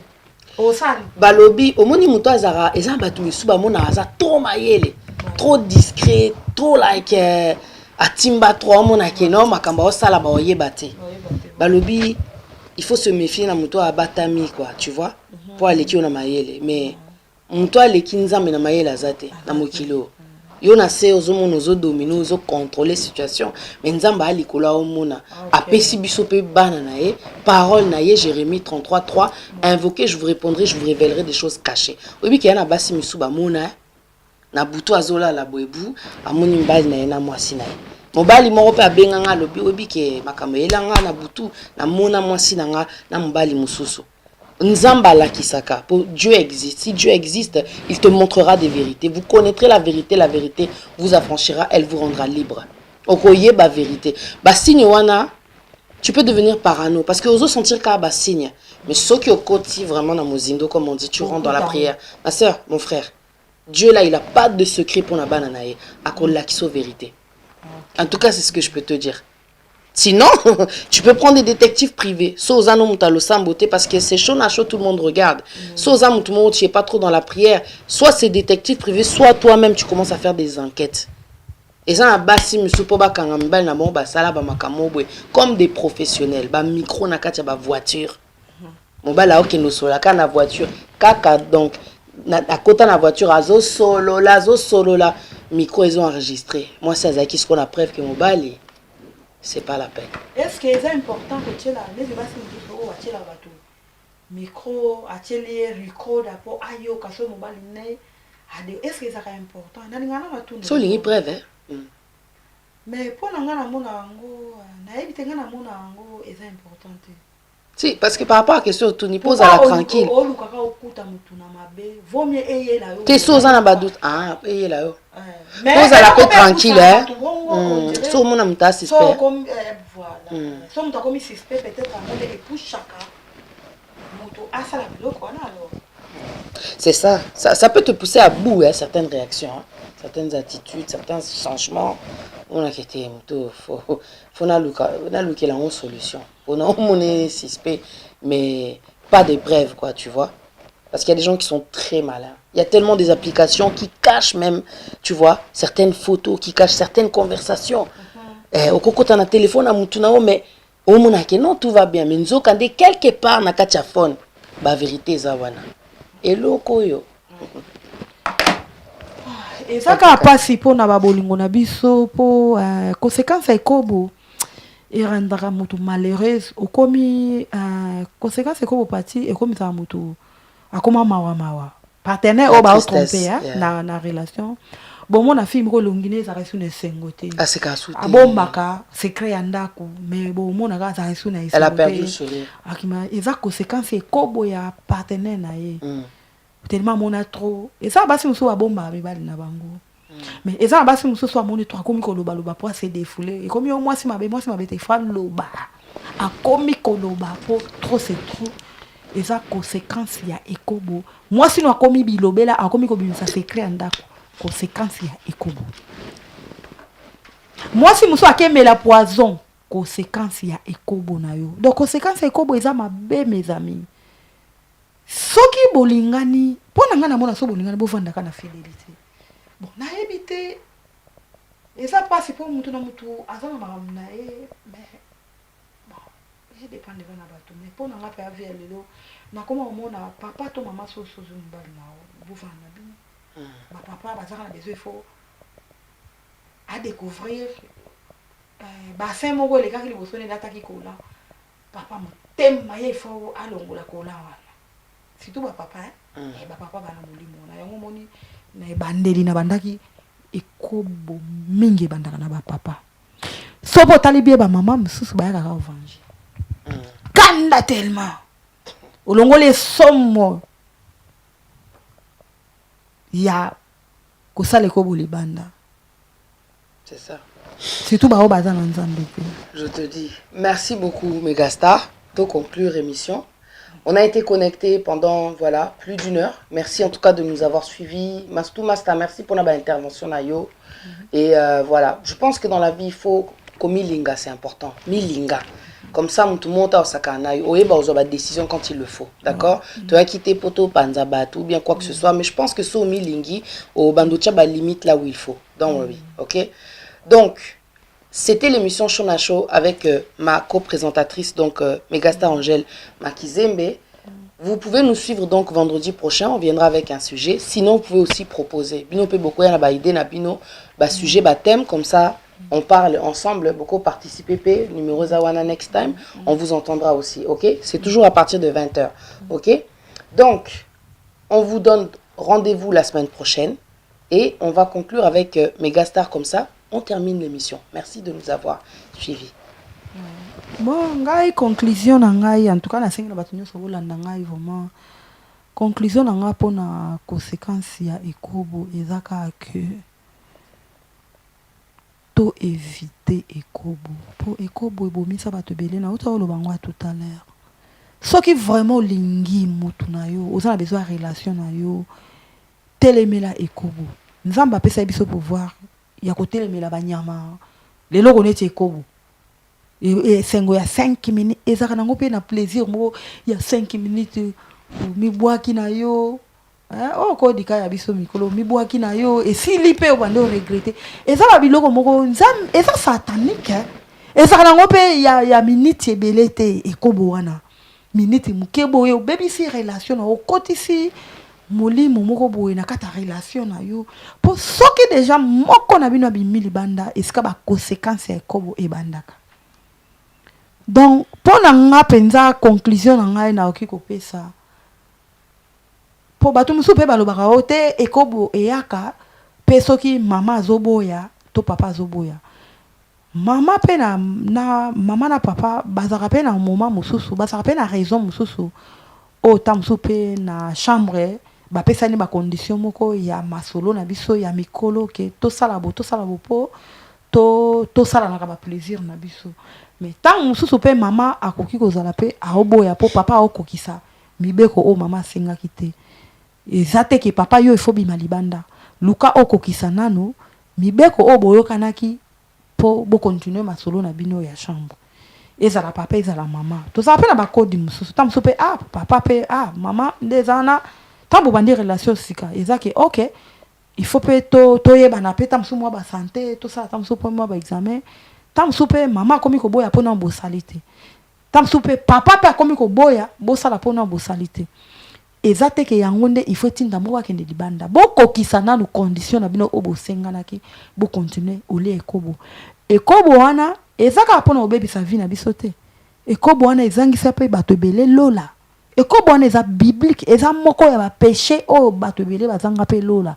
osani balobi omoni moto azaka eza bato misu bamona aza trop mayele trop discret trop like atimba trop amonake no makambo osala baoyeba te balobi il faut se méfier na moto abatami quoi tu vois pour aleki yo na mayele mais moto aleki nzambe na mayele aza te na mokilo yo na se ozomona ozodomine ozocontrôler situation mais nzambe alikolo aomona apesi biso mpe bana na ye parole na ye Jérémie 33:3 invoquez je vous répondrai je vous révélerai des choses cachées oyebi ke ya na basi misu bamona na butu azolala boyebu amoni mbali na ye na mwasi na ye mobali moko mpe abenganga alobi oyebi ke makambo eyelanga na butu namona mwasi na nga na mobali mosusu nzambe alakisaka pour Dieu existe. Si Dieu existe, il te montrera des vérités. Vous connaîtrez la vérité vous affranchira, elle vous rendra libre. Okoye ba vérité. Ba signe wana, tu peux devenir parano parce que oso sentir ka ba signe. Mais ce qui au côté vraiment dans mozindo comme on dit, tu rentres dans la prière. Ma sœur, mon frère, Dieu là, il a pas de secret pour la bananaye. Akola qui sauve vérité. En tout cas, c'est ce que je peux te dire. Sinon, tu peux prendre des détectives privés. Sozano mutalo samboté parce que c'est chaud, tout le monde regarde. Sozano tout le monde, tu es pas trop dans la prière. Soit c'est détective privé, soit toi-même tu commences à faire des enquêtes. Et ça, basi musupo ba kangambal na mo ba sala ba makamobwe comme des professionnels. Ba micro na katia ba voiture. Mon ba la okeno sola ka na voiture. Kaka donc à côté na voiture azo solo la micro ils ont enregistré. Moi c'est ça qui ce qu'on a preuve que mon bali c'est pas la peine. Est-ce que c'est important que tu là les débats c'est la bateau micro atelier record pour ayo kaso mobile né est-ce que c'est important na ngana bato so lingi preuve hein mais pour ngana mona ngo na ebite ngana mona ngo est important. Si parce que par rapport à la question tu n'y poses à la tranquille o kaka okuta mutu na mabe vaut mieux eye la yo t'es soza na badoute eye la yo mais pose à la paix tranquille hein so mona muta suspect so comme voilà so muta comme suspect peut-être à mode et pour chaka mutu asala biloko na alors c'est ça peut te pousser à bout hein, certaines réactions hein, certaines attitudes certains changements on a quitté mutu faut na luka la solution on a mon suspect mais pas de preuves quoi tu vois. Parce qu'il y a des gens qui sont très malins. Il y a tellement des applications qui cachent même, tu vois, certaines photos, qui cachent certaines conversations. Au coco, tu as un téléphone à Moutunao, mais au monake, non, tout va bien. Mais nous avons quelque part na kachafone. Bah, vérité, zawana. Et loko yo. Et ça, quand on passe pour na babolingo na biso, pour conséquence ekobo, et rendra mutu malheureuse, au commis conséquence ekobo parti, et comme ça mutu. Akoma mawa partenaire o ba trompé na relation bon mon afime ko longine za resu ne sengote asekasu abombaka secret ya ndako mais bon mon aga za resu na sengote elle a perdu le sourire akima eza conséquence ekobo ya partenaire na ye tellement mon a trop et ça basi muso abomba mibali na bango mais eza basi muso so amoni trop akomi ko loba pour se défouler et comme yo moi si mabe te fa loba akomi ko loba pour trop c'est trop. Et ça conséquence ya ekobo moi si nous akomi bilobela akomi ko bimisa secret ndako conséquence ya ekobo moi si muso akeme la poison conséquence ya ekobo na yo donc conséquence ya ekobo eza mabe mes amis soki bolingani pona ngana mona so bolingani bovanda kana fidélité bon na ebité eza pas pour mutu na mutu azana makamna mais dépend de la bateau mais pour n'anga pas vers lelo na comment on a papa to maman so mbali na vous vendre bien ma papa bazaka na besoin faut à découvrir bassin moko les gars qui vont sonner data qui cola papa motema ye fo alongola kola wana surtout bapapa bapapa bana molimo na yango moni na ebandeli na bandaki ekobo mingi ebandaka na bapapa so po otali bie bamama mosusu bayakaka ovangile kanda tellement olongoli esomo ya kosala ekobo libanda. C'est ça. Surtout bao baza na nzambe. Je te dis merci beaucoup Megastar pour conclure l'émission. On a été connectés pendant voilà plus d'une heure. Merci en tout cas de nous avoir suivis. Mastou Master, merci pour notre intervention Nayo. Et voilà, je pense que dans la vie il faut comme milinga, c'est important. Milinga. Comme ça, tout le monde a sa canaille. Ou une décision quand il le faut. D'accord? Tu vas quitter poto, panzabat ou bien quoi que ce soit. Mais je pense que ça, au milingi, au bandocha, limite là où il faut. Dans la vie. Ok? Donc, c'était l'émission Shona Show avec ma co-présentatrice, donc Megastar Angèle Makizembe. Vous pouvez nous suivre donc vendredi prochain. On viendra avec un sujet. Sinon, vous pouvez aussi proposer. Bino peut beaucoup y a ba idée na bino ba sujet ba thème comme ça. On parle ensemble, beaucoup participer, numéro Zawana next time, on vous entendra aussi, ok? C'est toujours à partir de 20h, ok? Donc, on vous donne rendez-vous la semaine prochaine et on va conclure avec Megastar comme ça, on termine l'émission. Merci de nous avoir suivis. Bon, ngai conclusion na ngai, en tout cas, na sengi na batunyo sobola na ngai vraiment. Conclusion na ngai pour na conséquence ya ekobo ezaka que to éviter ekobo pour ekobo ebomisa bato belé na ota oloba ngwa tout à l'heure soki vraiment lingi mutu na yo oza na besoin relation na yo telemela ekobo nzamba pesa biso pouvoir ya ko telemela banyama lelo koneti ekobo et sengo ya 5 minutes ezaka nango pe na plaisir mo ya 5 minutes mi boaki na yo. Oh, ko dika ya biso mikolo mibwaki na yo et si lipe obande o regretter eza ba biloko moko nzam eza satanique eza nango pe ya minute ebelete ekobo wana minute mukebo yo baby si relation o kotisi molimo moko boye na kata relation na yo po soki déjà moko na bino bimili banda eska ba conséquence ekobo ebandaka donc pona nga penza conclusion na ngai na oki kopesa po bato musu pe balobaka ote ekobo eyaka pe soki mama azoboya to papa azoboya mama pe na mama na papa bazaka pe na moment mususu bazaka pe na raison mususu o ta musu pe na chambre ba pesa ni ba condition moko ya masolo na biso ya mikolo ke to sala bo po to sala na ba plaisir na biso mais tant mususu pe mama akoki kozala pe aoboya po papa okokisa mibeko o mama senga kite ezate ke papa yo ifo bima libanda luka okokisa nano mibeko o boyokanaki po bo continuer masolo na bino ya chambre ezala papa ezala mama to ça appelle ba code mususu tam sope papa pe mama ndezana tambo bandi relation sika ezake OK il faut pe to yebana pe tam sumo ba santé to ça tam sope mo ba examen tam sope mama komi ko boya pona bosalite tam sope papa pe komi ko boya bo sala pona bosalite ezate ke yango nde il faut tinda mo wakende libanda bokokisa nanu condition na bino obo senganaki bo continuer ole ekobo wana ezaka pona obebisa vie na biso te ekobo wana ezangisa pe bato ebele lola ekobo wana eza biblique eza moko ya ba péché o bato ebele bazanga pe lola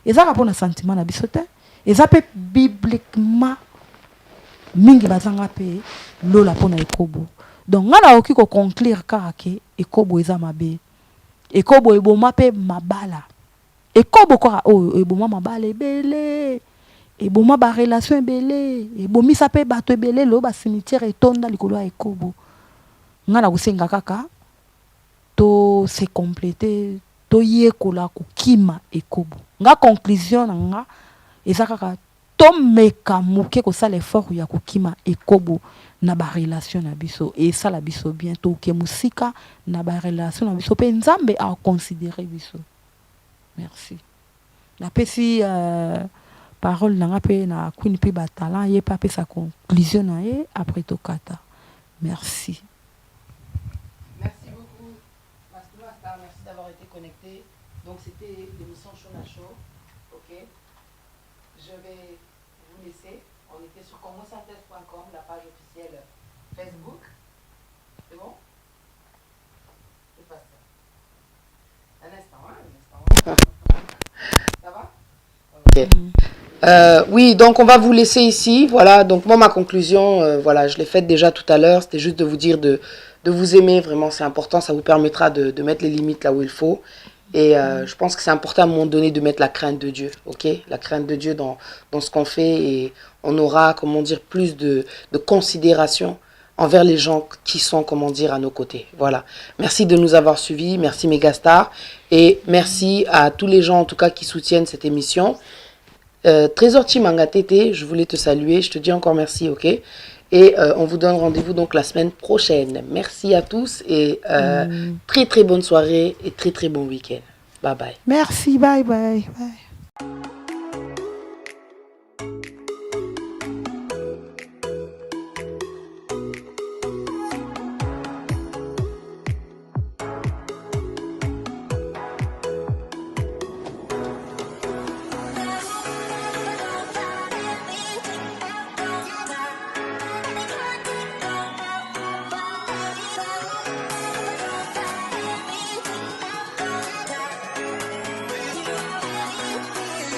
ezaka pona sentiment na biso te eza pe bibliquement mingi bazanga pe lola pona ekobo donc ngana oki ko conclure kaka ke ekobo eza mabe ekobo eboma pe mabala ekobo kwa eboma mabala ebele eboma ba relation ebele ebomisa pe bato ebele lo ba cimetière etonda likolo ya ekobo ngana kusenga kaka to se compléter to yekola kokima ekobo nga conclusion nga eza kaka to meka muke ko sala effort ya kokima ekobo na ba relation na biso et ça la biso bientôt ke musika na ba relation na biso pe nzambe a considérer biso. Merci. Na pesi parole na pe na Queen pe ba talent ye pa pe sa conclusion na ye après to kata. Merci. Merci beaucoup Master, merci d'avoir été connecté. Donc c'était l'émission Shona Show. OK. Je vais vous laisser. On était sur congosynthèse.com, la page officielle Facebook. C'est bon? C'est pas ça. Un instant, hein? Ça va? Ok. Oui, donc on va vous laisser ici. Voilà, donc moi ma conclusion, voilà, je l'ai faite déjà tout à l'heure. C'était juste de vous dire de vous aimer, vraiment c'est important. Ça vous permettra de mettre les limites là où il faut. Et je pense que c'est important à un moment donné de mettre la crainte de Dieu, ok? La crainte de Dieu dans ce qu'on fait et on aura, comment dire, plus de considération envers les gens qui sont, comment dire, à nos côtés. Voilà. Merci de nous avoir suivis. Merci Megastar. Et merci à tous les gens, en tout cas, qui soutiennent cette émission. Trésor Chimanga Tété, je voulais te saluer. Je te dis encore merci, ok? Et on vous donne rendez-vous donc la semaine prochaine. Merci à tous et très très bonne soirée et très très bon week-end. Bye bye. Merci, bye bye. Bye.